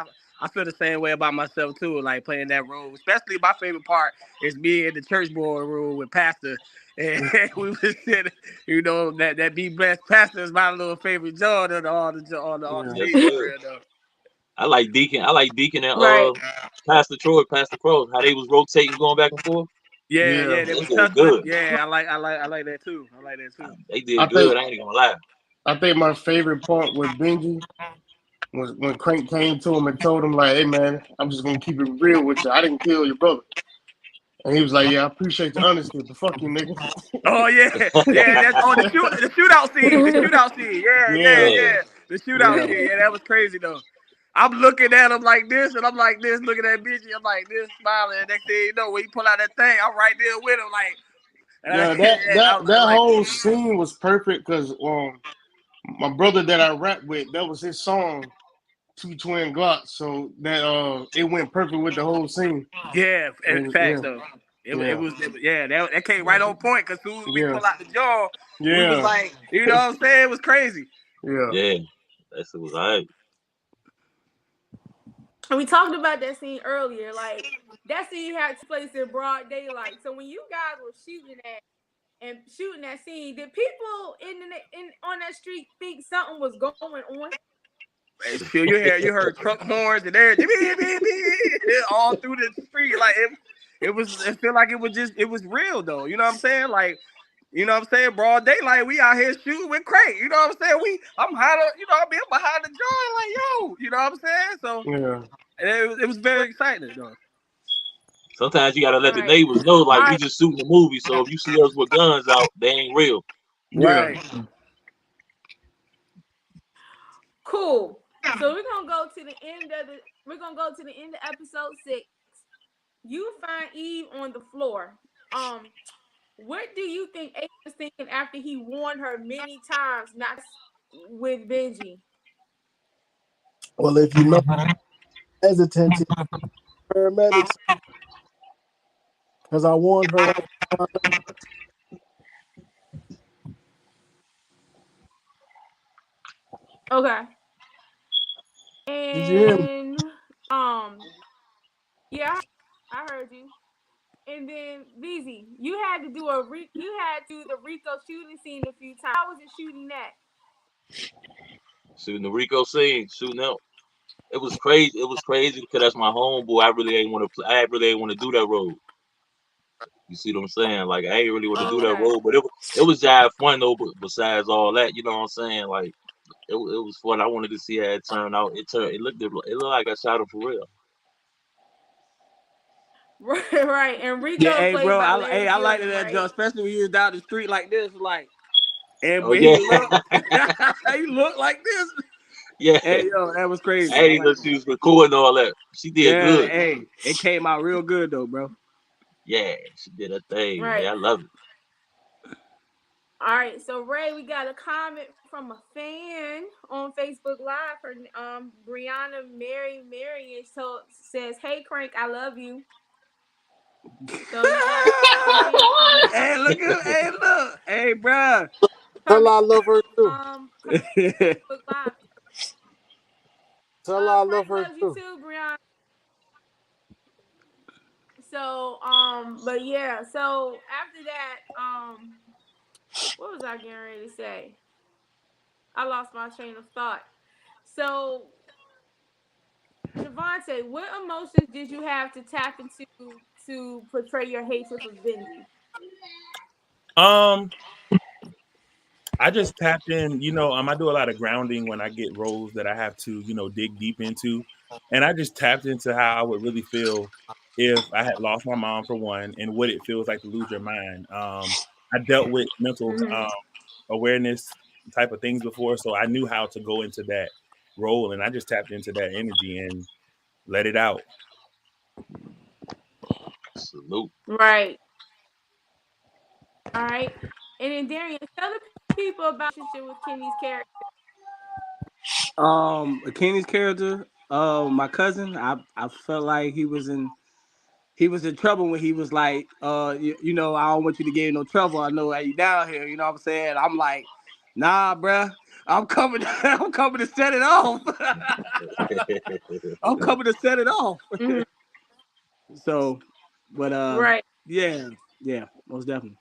I feel the same way about myself too, like playing that role. Especially my favorite part is me in the church boy room with Pastor. And we was sitting, that be blessed Pastor is my little favorite joint of all the Yeah. Yes, scenes for sir. real though. I like Deacon. I like Deacon and Right. Pastor Troy, Pastor Crow. How they was rotating, going back and forth. Yeah, Yeah. yeah, they They was did tussling. good. Yeah, I like that too. I like that too. They I did think good. I ain't gonna lie. I think my favorite part with Benji was when Crank came to him and told him like, "Hey man, I'm just gonna keep it real with you. I didn't kill your brother." And he was like, "Yeah, I appreciate the honesty, but fuck you, nigga." Oh yeah, yeah. That's the shootout scene. The shootout scene. Yeah, yeah, Yeah, Yeah, yeah. The shootout yeah, scene. Yeah, that was crazy though. I'm looking at him like this, and I'm like this, looking at Bitchy. I'm like this, smiling. And next thing you know, when he pull out that thing, I'm right there with him, like. And yeah. That yeah, I that was that like, whole scene was perfect because my brother that I rap with, that was his song, Two Twin Glocks. So that it went perfect with the whole scene. yeah, facts Yeah, though. yeah, Yeah, that came right on point. Cause soon as we yeah, pull out the jaw, we was yeah, like, you know what I'm saying? It was crazy. yeah. yeah. That's it was alright. And we talked about that scene earlier. Like that scene had to place in broad daylight. So when you guys were shooting that scene, did people in on that street think something was going on? And sure, you heard truck horns and everything all through the street. Like it felt like it was real though. You know what I'm saying? Like You know what I'm saying? Broad daylight, we out here shooting with Craig. You know what I'm saying? I'm high, I'm behind the joint, like, yo, you know what I'm saying? So Yeah. it was very exciting, though. Sometimes you gotta let the Right. neighbors know, All like we right. just shooting a movie. So if you see us with guns out, they ain't real. Yeah. Right. Cool. So we're gonna go to the end of episode 6. You find Eve on the floor. What do you think Abe was thinking after he warned her many times not with Benji? Well, if you know, hesitant to paramedics because I warned her. Okay. Did you hear me? And yeah, I heard you. And then BZ, you had to do the Rico shooting scene a few times. How was it shooting that? Shooting the Rico scene, shooting out. It was crazy. It was crazy because that's my homeboy. I really ain't want to play. I really ain't want to do that role. You see what I'm saying? Like I ain't really want to do that Okay. role, but it was jive fun though. But besides all that, you know what I'm saying? Like it was fun. I wanted to see how it turned out. It looked like I shot him for real. Right. And Yeah, Rico hey, played bro, by hey, Larry I liked Gilliam, that right? joke, especially when you was down the street like this, like, and Oh when yeah, he looked, he looked like this. yeah. Hey, yo, that was crazy. I I ain't even like know that. she was recording all that. She did Yeah, good. hey, it came out real good though, bro. Yeah, she did her thing. Right. Yeah, I love it. All right. So Ray, we got a comment from a fan on Facebook Live. Her Brianna Marion says, "Hey Crank, I love you." So you got some fan comment Hey, hey, bro. Tell her coming I love her too. coming from Facebook Live. Tell her I love Frank her loves you too. too, Brianna. So but yeah, so after that, what was I getting ready to say? I lost my train of thought. So Javante, what emotions did you have to tap into to portray your hatred for Benji? Um, I just tapped in, I do a lot of grounding when I get roles that I have to, dig deep into. And I just tapped into how I would really feel if I had lost my mom, for one, and what it feels like to lose your mind. I dealt with mental Mm-hmm. awareness type of things before, so I knew how to go into that role, and I just tapped into that energy and let it out. Salute. Right. All right. And then Darian, tell the people about your relationship with Kenny's character. Kenny's character, my cousin, I felt like he was in trouble when he was like, I don't want you to get in no trouble. I know how you down here. You know what I'm saying? I'm like, nah, bruh. I'm coming. I'm coming to set it off. I'm coming to set it off. Mm-hmm. So, but Right. yeah, most definitely.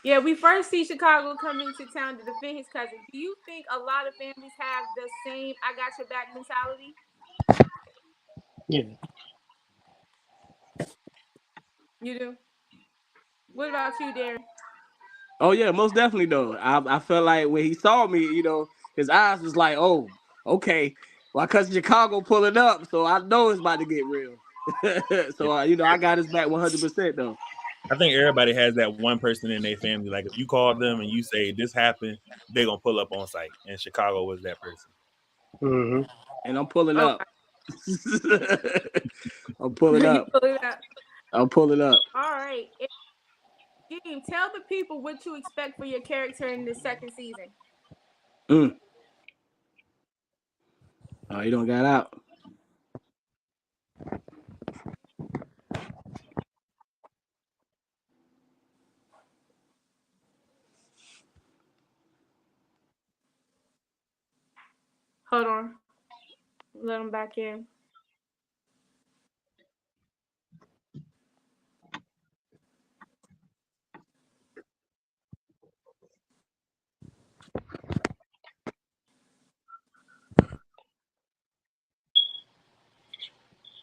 Yeah, we first see Chicago come into town to defend his cousin. Do you think a lot of families have the same "I got your back" mentality? Yeah. You do. What about you, Darren? Oh yeah, most definitely though. I felt like when he saw me, his eyes was like, oh, okay. Well, cause Chicago pulling up, so I know it's about to get real. So I got his back 100% though. I think everybody has that one person in their family. Like if you call them and you say this happened, they're gonna pull up on site. And Chicago was that person. Mm-hmm. And I'm pulling up. Okay, I'm pulling you up. pull it up. I'm pulling up. All right, Game. Tell the people what you expect for your character in the second season. Mm. Oh, you don't got out. Hold on, let him back in.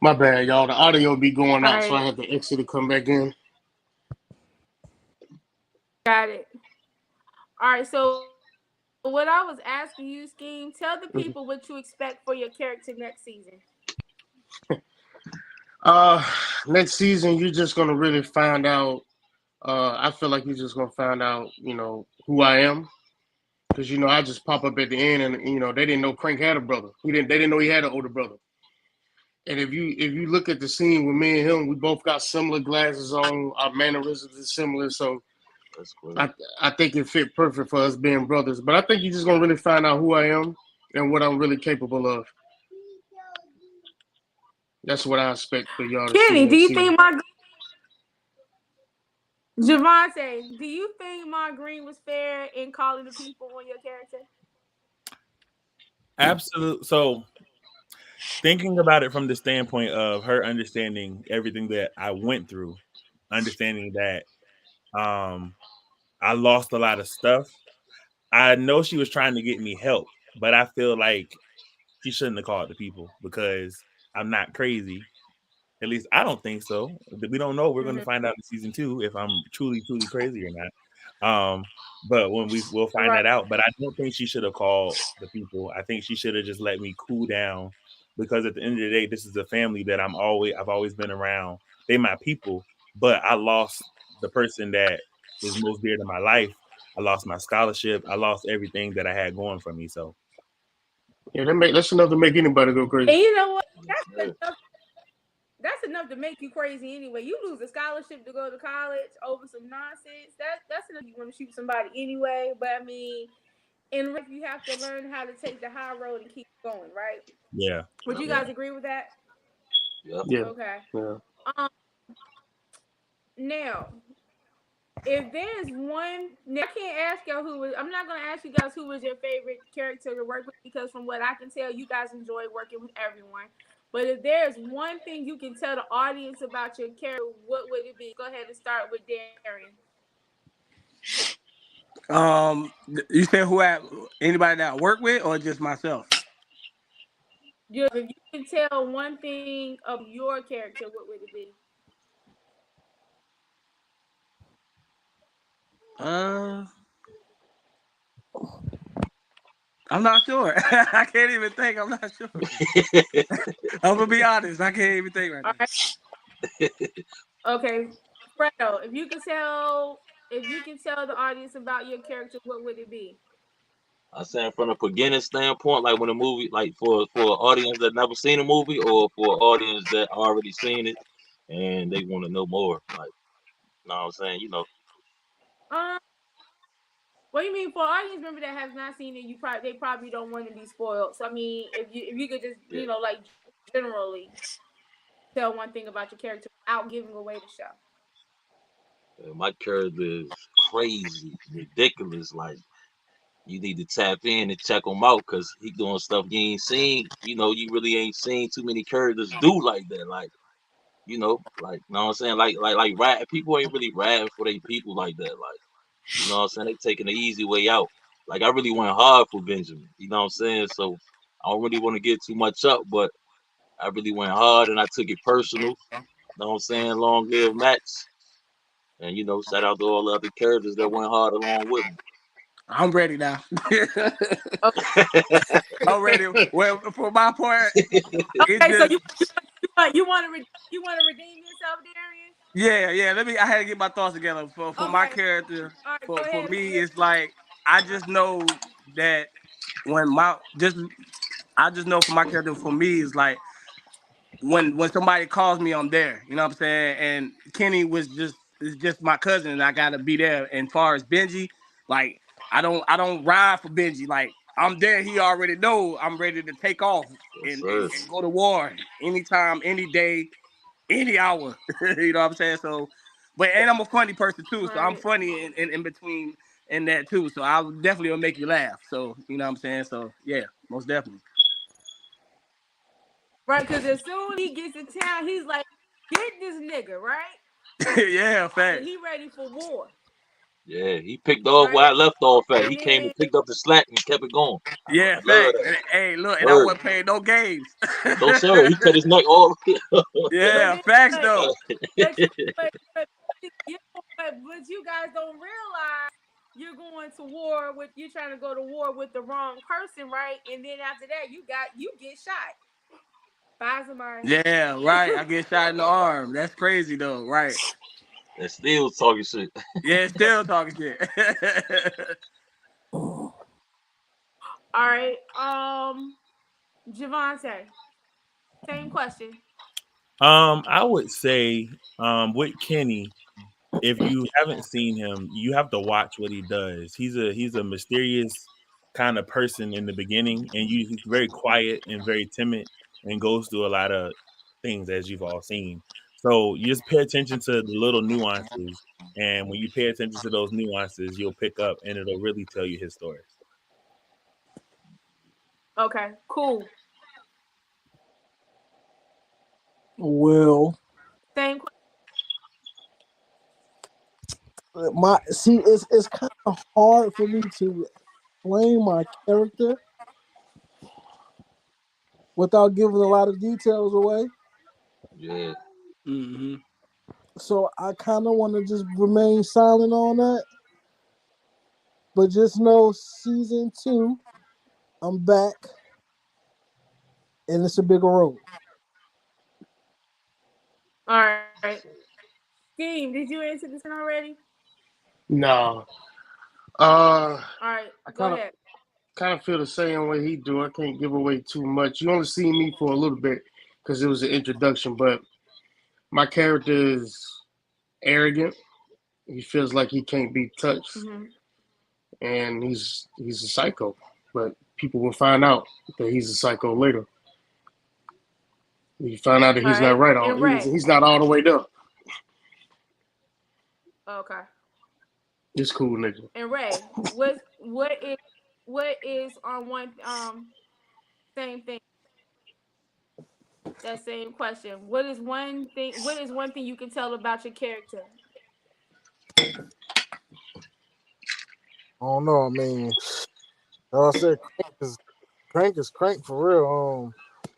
My bad, y'all. The audio be going All out, so I right. had to exit to come back in. Got it. All right. So what I was asking you, Scheme, tell the people what you expect for your character next season. Next season you're just gonna really find out. I feel like you're just gonna find out, who I am, because I just pop up at the end, and they didn't know Crank had a brother. They didn't know he had an older brother. And if you look at the scene with me and him, we both got similar glasses on. Our mannerisms are similar, so That's great. I think it fit perfect for us being brothers. But I think you're just gonna really find out who I am and what I'm really capable of. That's what I expect for y'all to see Kenny, do next you season. think my Javante, do you think my Green was fair in calling the people on your character? Absolutely. So thinking about it from the standpoint of her understanding everything that I went through, understanding that I lost a lot of stuff. I know she was trying to get me help, but I feel like she shouldn't have called the people because I'm not crazy. At least I don't think so. We don't know. We're going to Mm-hmm. find out in season 2 if I'm truly, truly crazy or not. But when we'll find Right. that out. But I don't think she should have called the people. I think she should have just let me cool down, because at the end of the day, this is a family that I've always been around. They my people, but I lost the person that is most dear to my life. I lost my scholarship. I lost everything that I had going for me. So Yeah, that's enough to make anybody go And crazy. you know what? Yeah. That's enough to make you crazy anyway. You lose a scholarship to go to college over some nonsense. That's enough. You want to shoot somebody anyway. But I mean, in life, you have to learn how to take the high road and keep going, right? yeah, Would Yep. you yeah. guys agree with that? Yep. Yeah, Okay. yeah. Um. Now, if there's one, now I can't ask y'all who was. I'm not gonna ask you guys who was your favorite character to work with, because from what I can tell, you guys enjoy working with everyone. But if there's one thing you can tell the audience about your character, what would it be? Go ahead and start with Darion. You said anybody that I work with or just myself? If you can tell one thing of your character, what would it be? Uh, I'm not sure. I can't even think. I'm not sure. I'm gonna be honest. I can't even think right All now. right. Okay, Fredo. If you can tell the audience about your character, what would it be? I say from a beginning standpoint, like when a movie, like for an audience that never seen a movie, or for an audience that already seen it and they want to know more. Like, you know what I'm saying? Um. What do you mean for audience member that has not seen it? They probably don't want to be spoiled. So I mean, if you could just Yeah. like generally tell one thing about your character without giving away the show. My character is crazy, ridiculous. Like, you need to tap in and check him out because he doing stuff you ain't seen. You really ain't seen too many characters do like that. Like, you know what I'm saying? Like rat people ain't really ratting for their people like that. Like, you know what I'm saying? They taking the easy way out. Like, I really went hard for Benjamin. You know what I'm saying? So I don't really want to get too much up, but I really went hard and I took it personal. You know what I'm saying? Long live Max. And shout out to all the other characters that went hard along with me. I'm ready now. Okay. I'm ready. Well, for my part, it's Okay. So just you want to redeem yourself, Darian? yeah. I had to get my thoughts together. For my Okay. character, All right. Go for ahead. me, it's like I just know that when my just I just know for my character, for me, is like when somebody calls me, I'm there. You know what I'm saying? And Kenny is just my cousin, and I gotta be there. And far as Benji, like I don't ride for Benji. Like I'm there. He already know I'm ready to take off Yes, and, sir. and, and go to war anytime, any day, any hour. You know what I'm saying? So, and I'm a funny person too, so I'm Right. funny in between in that too. So I definitely will make you laugh. So you know what I'm saying? So yeah, most definitely. Right. Because as soon as he gets to town, he's like, "Get this nigga right," Yeah, and facts. he ready for war. Yeah, he picked off where Right. I left off at. And He came then and picked up the slack and kept it going. I Yeah, love facts. that. And, hey, look, and I Word. wasn't playing no games. No, sir. He cut his neck all the way but Yeah, then facts but though. but but you know but you guys don't realize you're going to war with you're trying to go to war with the wrong person, right? And then after that, you get shot by somebody. Yeah, right. I get shot in the arm. That's crazy though, right? That still talking shit. Yeah, still talking shit. All right, Javante, same question. I would say with Kenny, if you haven't seen him, you have to watch what he does. He's a mysterious kind of person in the beginning, and he's very quiet and very timid, and goes through a lot of things as you've all seen. So you just pay attention to the little nuances, and when you pay attention to those nuances, you'll pick up, and it'll really tell you his stories. Okay, cool. Well, Same question. it's kind of hard for me to explain my character without giving a lot of details away. Yeah. hmm So I kind of want to just remain silent on that. But just know season 2, I'm back, and it's a bigger role. All right, Steve, did you answer this one already? No. All right, I go ahead. kind of feel the same way he do. I can't give away too much. You only see me for a little bit because it was an introduction, but my character is arrogant. He feels like he can't be touched, Mm-hmm. and he's a psycho. But people will find out that he's a psycho later. You find out that All he's not right, right. and Ray. He's not all the way there. Okay, This cool nigga. and Ray, what is on one same thing? That same question. What is one thing? What is one thing you can tell about your character? I don't know. I mean, like I said, crank is crank for real.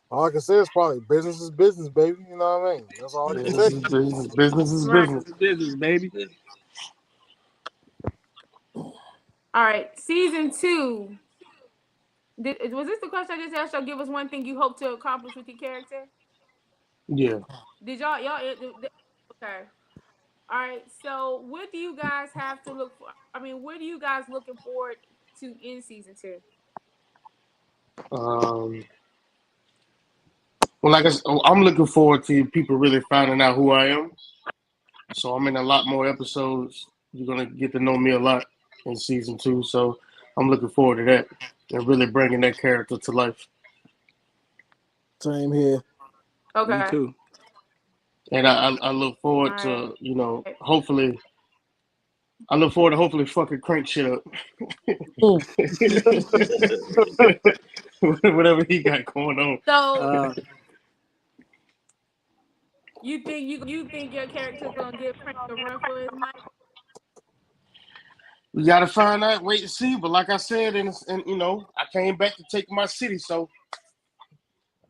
All I can say is probably business is business, baby. You know what I mean? That's all I can say. Business is business. Business is Right. business. Business, baby. All right. Season 2. Was this the question I just asked y'all? Give us one thing you hope to accomplish with your character. Yeah. Did y'all? Okay. All right. So, what do you guys have to look for? I mean, what are you guys looking forward to in season 2? Well, like I'm looking forward to people really finding out who I am. So I'm in a lot more episodes. You're gonna get to know me a lot in season 2. So I'm looking forward to that and really bringing that character to life. Same here. Me Okay. too. And I look forward All to right. hopefully fucking crank shit up. Mm. Whatever he got going on. So, you think your character's gonna give Crank a run for his money? We gotta find out, wait and see. But like I said, and I came back to take my city, so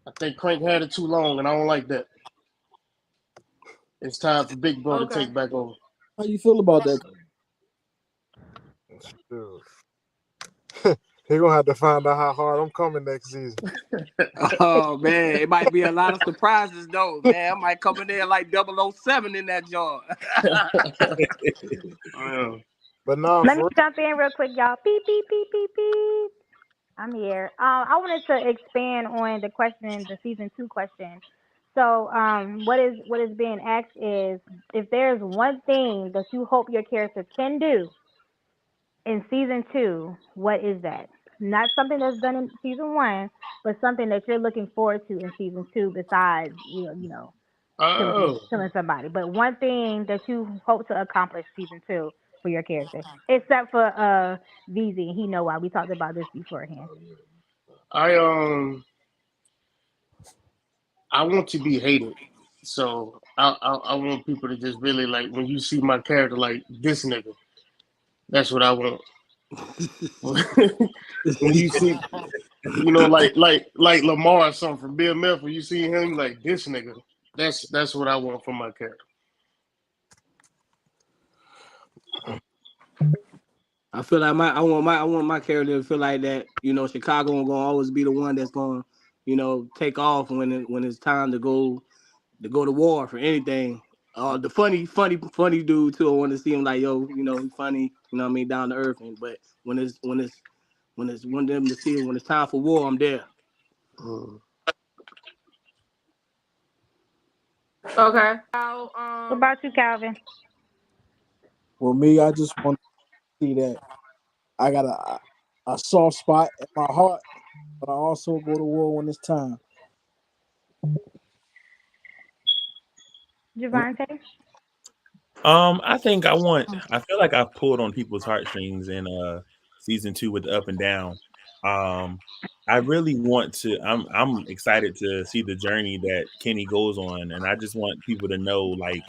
I think Crank had it too long, and I don't like that. It's time for Big Bro to Okay. take back over. How you feel about that? Dude. He gonna have to find out how hard I'm coming next season. Oh man, it might be a lot of surprises though, man. I might come in there like 007 in that joint. But no, Let me jump in real quick, y'all. Beep, beep, beep, beep, beep. I'm here. I wanted to expand on the question, the season 2 question. So, what is being asked is if there's one thing that you hope your character can do in season 2, what is that? Not something that's done in season 1, but something that you're looking forward to in season 2. Besides, Oh, killing somebody, but one thing that you hope to accomplish season 2 for your character, except for VZ. He know why we talked about this beforehand. I want to be hated. So I want people to just really like when you see my character like this nigga. That's what I want. When you see, like Lamar or something from Bill Murphy, when you see him like this nigga. That's what I want from my character. I feel like I want my character to feel like that. You know, Chicago gonna always be the one that's gonna, take off when it's time to go to war for anything. The funny dude too. I want to see him like, yo, he's funny. You know what I mean, down to earth. But when them to see him when it's time for war, I'm there. Okay. What about you, Calvin? Well, me, I just want to see that I got a soft spot in my heart, but I also go to war when it's time. And Javante? I think I feel like I've pulled on people's heartstrings in season 2 with the up and down. Um, I really want to. I'm excited to see the journey that Kenny goes on, and I just want people to know like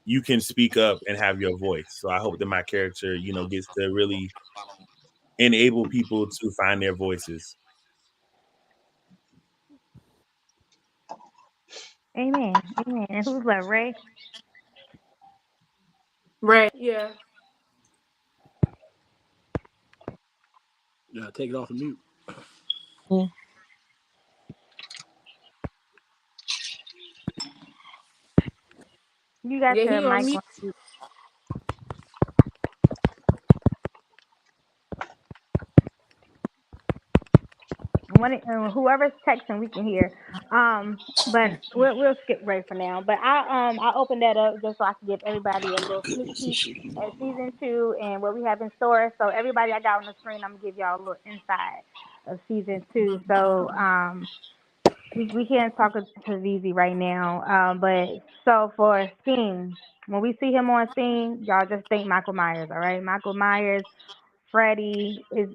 you can speak up and have your voice. So I hope that my character, gets to really enable people to find their voices. Amen. Amen. And who's left? Ray? Right. Yeah. Yeah, take it off of mute. mm, You got Yeah, your he on mic mute. on mute. Whoever's texting, we can hear. But we'll skip Ray for now. But I opened that up just so I can give everybody a little sneak peek at season 2 and what we have in store. So everybody I got on the screen, I'm gonna give y'all a little insight of season 2. So we can't talk to VZ right now. But so for Sting, when we see him on scene, y'all just think Michael Myers, all right? Michael Myers, Freddie is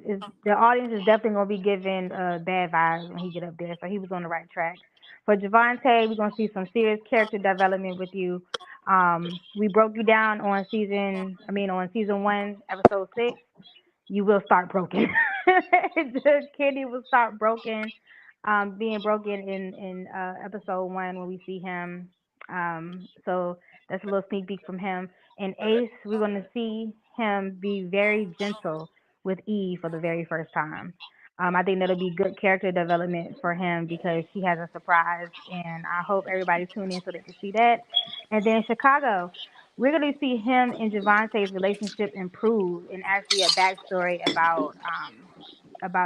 the audience is definitely gonna be given bad vibes when he get up there. So he was on the right track. For Javante, we're gonna see some serious character development with you. We broke you down on season 1, episode 6. You will start broken. The Kenny will start broken, being broken in episode 1 when we see him. So that's a little sneak peek from him. And Ace, we're gonna see him be very gentle with Eve for the very first time. I think that'll be good character development for him because she has a surprise, and I hope everybody tune in so they can see that. And then Chicago, we're going to see him and Javante's relationship improve, and actually a backstory about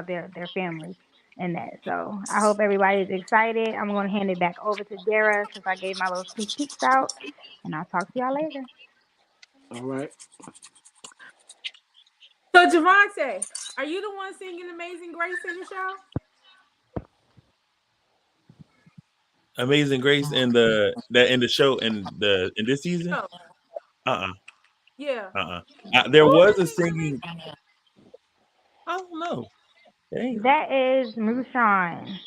their family and that. So I hope everybody's excited. I'm going to hand it back over to Dara since I gave my little sneak peeks out, and I'll talk to y'all later. All right. So Javante, are you the one singing "Amazing Grace" in the show? Amazing Grace in the show in this season. No. Uh Yeah. There Who was is a singing "Amazing"? singing. I don't know. Dang. That is Mushan.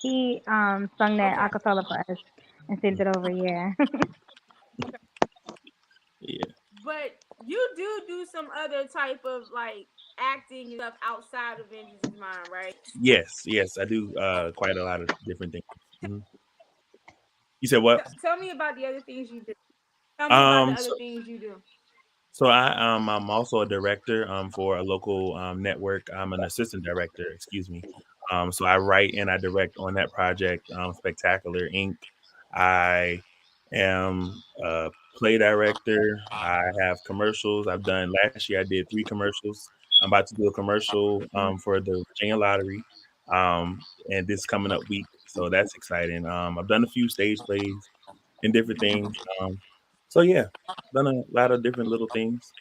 He sung that Okay. acapella for us and sent it over. Yeah. Okay. Yeah. But you do some other type of like acting and stuff outside of Vengeance's Mind, right? Yes, I do quite a lot of different things. Mhm. You said what? Tell me about the other things you do. Tell me about the Um, other so, things you do. so I'm also a director for a local network. I'm an assistant director, excuse me. So I write and I direct on that project, Spectacular Inc. I am a play director. I have commercials. I've done last year. I did 3 commercials. I'm about to do a commercial for the Virginia Lottery, and this coming up week. So that's exciting. I've done a few stage plays and different things. So yeah, done a lot of different little things.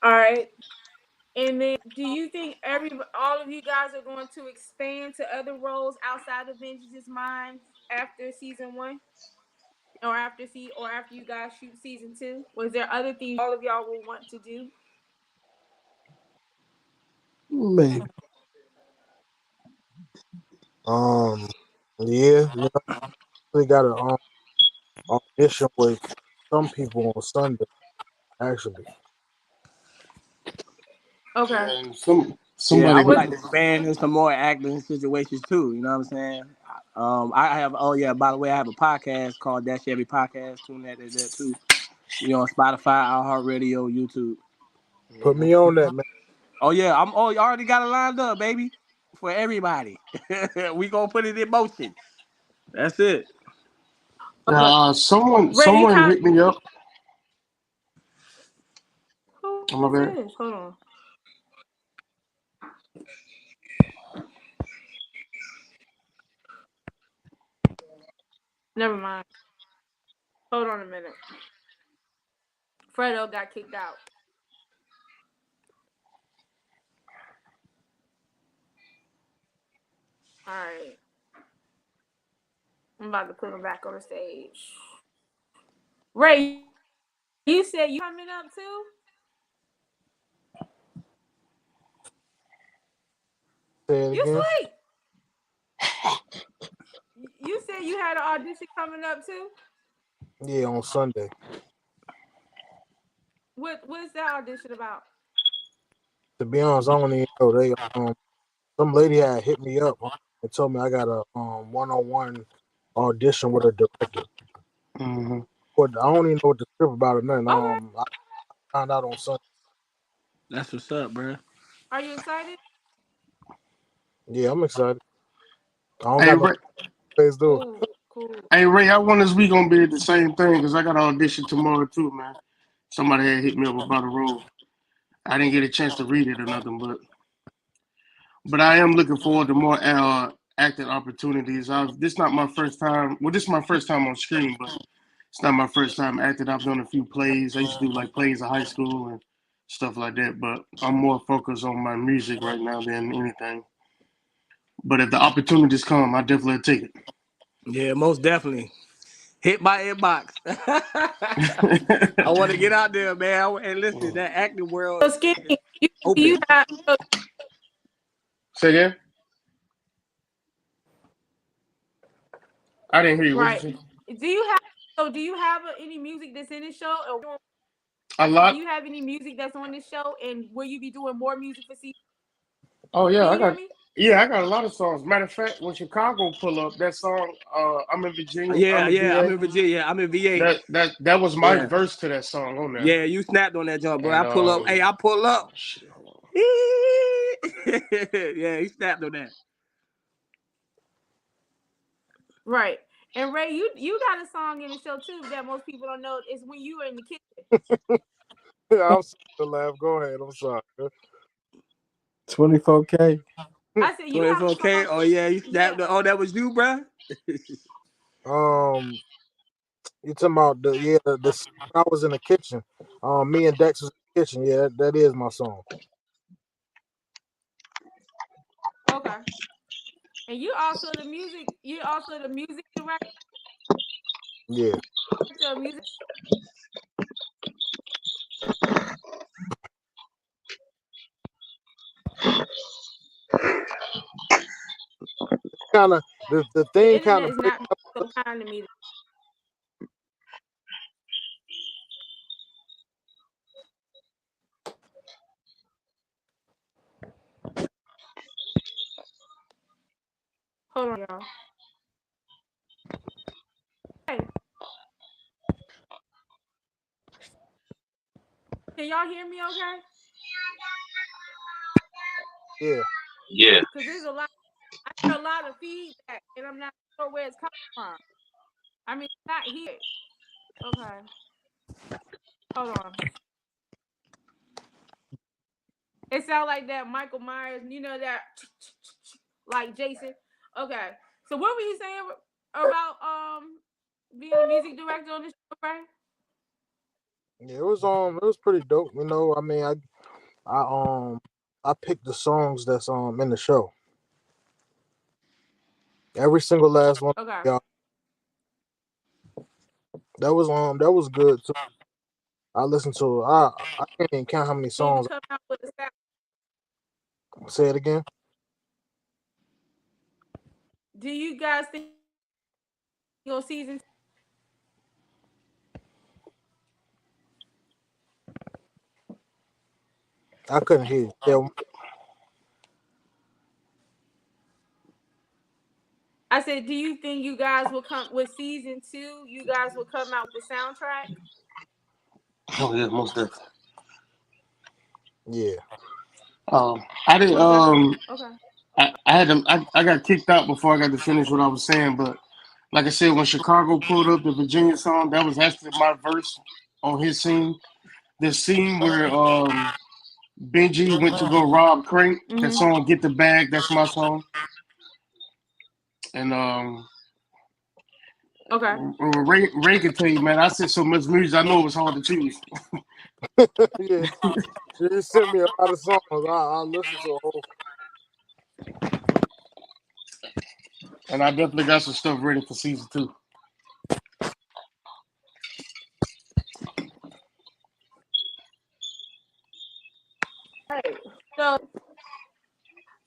All right. And then, do you think all of you guys are going to expand to other roles outside of Vengeance's Mind after season 1, or after you guys shoot season 2? Was there other things all of y'all will want to do? maybe. Um, yeah, we got a audition with some people on Sunday. Actually, Okay. And Yeah, I somebody would But like to expand in some more acting situations too. You know what I'm saying? I have. Oh yeah, by the way, I have a podcast called That Chevy Podcast. Tune that in there too. You on Spotify, iHeartRadio, YouTube. Put me on that, man. Oh yeah, you already got it lined up, baby, for everybody. We gonna put it in motion. That's it. Okay. Ray, you Someone kind of. hit me up. Who Oh, my is bad. this? Hold on. Never mind. Hold on a minute. Fredo got kicked out. All right. I'm about to put him back on the stage. Ray, you said you coming up too? Say it You again. sleep. You said you had an audition coming up too? Yeah, on Sunday. What's that audition about? To be honest, I don't even know. They some lady had hit me up and told me I got a one-on-one audition with a director. Hmm. But I don't even know what the script about it. Nothing. Okay. I found out on Sunday. That's what's up, bro. Are you excited? Yeah, I'm excited. I don't Hey got no Ray, place to do it. Cool, cool. hey Ray, I wonder if we gonna be at the same thing because I got an audition tomorrow too, man. Somebody had hit me up about a role. I didn't get a chance to read it or nothing, but I am looking forward to more acting opportunities. This not my first time. Well, this is my first time on screen, but it's not my first time acting. I've done a few plays. I used to do like plays in high school and stuff like that. But I'm more focused on my music right now than anything. But if the opportunities come, I definitely take Yeah, most definitely. Hit my inbox. I it. want to get out there, man. And listen, that acting world So skinny, you open. you have so, Say again? I didn't hear you. What you right. say? Do you have any music that's in this show? Or A I said, do lot. you have any music that's on this show? And will you be doing more music for season? Oh Can yeah, you hear me? I got a lot of songs. Matter of fact, when Chicago pull up that song, I'm in Virginia, Yeah, I'm in yeah. I'm VA. in Virginia. I'm in VA. That was my Yeah. verse to that song on there. Yeah, you snapped on that jump, bro. And I pull up. Hey, I pull up. shit, hold on. Yeah, he snapped on that. Right. And Ray, you got a song in the show too that most people don't know. It's when you were in the kitchen. I'm sorry to laugh. Go ahead. I'm sorry. 24K. I said you have a 24K. song. Oh yeah, you snapped. Yeah. Oh, that was you, bro. Um, you talking about the scene when I was in the kitchen. Me and Dex was in the kitchen. Yeah, that is my song. Okay. And you also the music. You also the music director Yeah, of music. kind of the The thing kind internet of is break. not so kind to me. Hold on, y'all. Hey, can y'all hear me? Okay. Yeah, Yeah. Because there's a lot. I hear a lot of feedback, and I'm not sure where it's coming from. I mean, it's not here. Okay. Hold on. It sounds like that Michael Myers. You know that like Jason. Okay. So what were you saying about being a music director on this show, right? yeah. It was pretty dope. You know, I mean, I I picked the songs that's in the show. Every single last one. Okay. Yeah, that was good too. I listened to. I can't even count how many Need to songs. come out with a sound. Say it again. Do you guys think your season? I couldn't hear you. Yeah, I said, do you think you guys will come with season 2? You guys will come out with the soundtrack. Oh yeah, most definitely. Yeah. I didn't. Most definitely. Okay. I had to. I got kicked out before I got to finish what I was saying. But like I said, when Chicago pulled up the Virginia song, that was actually my verse on his scene. The scene where Benji went to go rob Crank. That Mm-hmm. song, "Get the Bag." That's my song. And Okay. Ray can tell you, man, I said so much music, I know it was hard to choose. Yeah. You sent me a lot of songs. I listened to a whole. And I definitely got some stuff ready for season 2. Right. So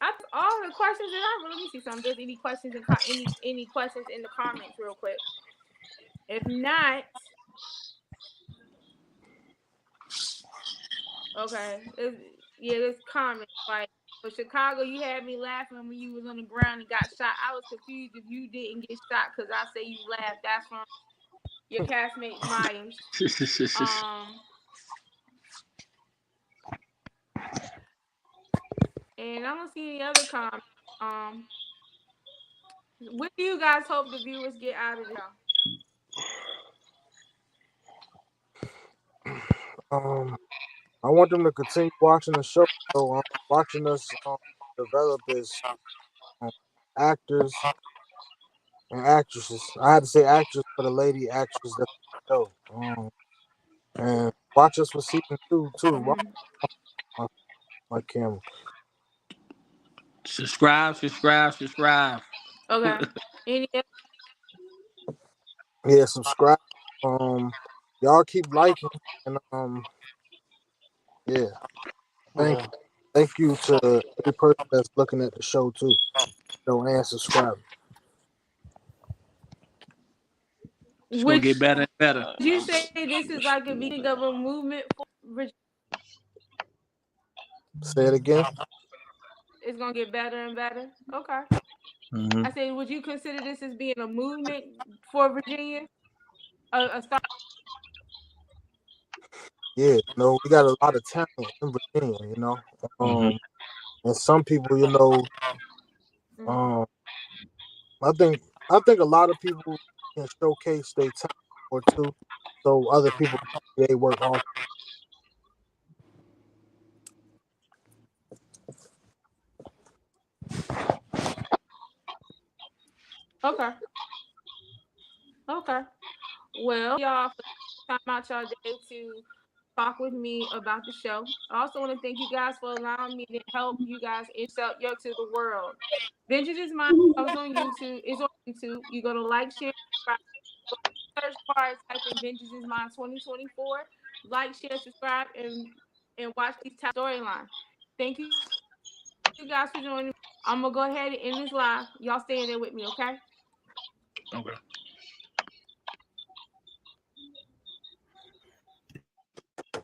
that's all the questions that I. Let me see something. There's any questions in any questions in the comments, real quick. If not, okay. Yeah, there's comments like for Chicago, you had me laughing when you was on the ground and got shot. I was confused if you didn't get shot because I say you laughed. That's from your castmate Myers. And I don't see any other comments. What do you guys hope the viewers get out of the show? Um, I want them to continue watching the show. So watching us develop as um, actors and actresses. I had to say actress for the lady actress that show. And watch us for season 2 too. Watch Mm-hmm. my camera. Subscribe. Okay. Any Yeah, subscribe. Y'all keep liking and yeah. Thank Yeah. you. Thank you to every person that's looking at the show too. And subscribe. It's gonna would get better and better. you say this is like a beginning of a movement for Say it again. it's gonna get better and better? Okay. Mm-hmm. I said, would you consider this as being a movement for Virginia? A start. Yeah, we got a lot of talent in Virginia, Mm-hmm. and some people, Mm-hmm. um, I think a lot of people can showcase their talent or two, so other people they work off. Okay. Okay. Well, y'all for time out y'all day to talk with me about the show. I also want to thank you guys for allowing me to help you guys insert yo to the world. Vengeance is Mine. I was on YouTube. It's on YouTube. You go to like, share, subscribe. Search bar, type in Vengeance is Mine 2024. Like, share, subscribe, and watch these storyline. Thank you guys for joining me. I'm gonna go ahead and end this live. Y'all stay in there with me, okay? Okay.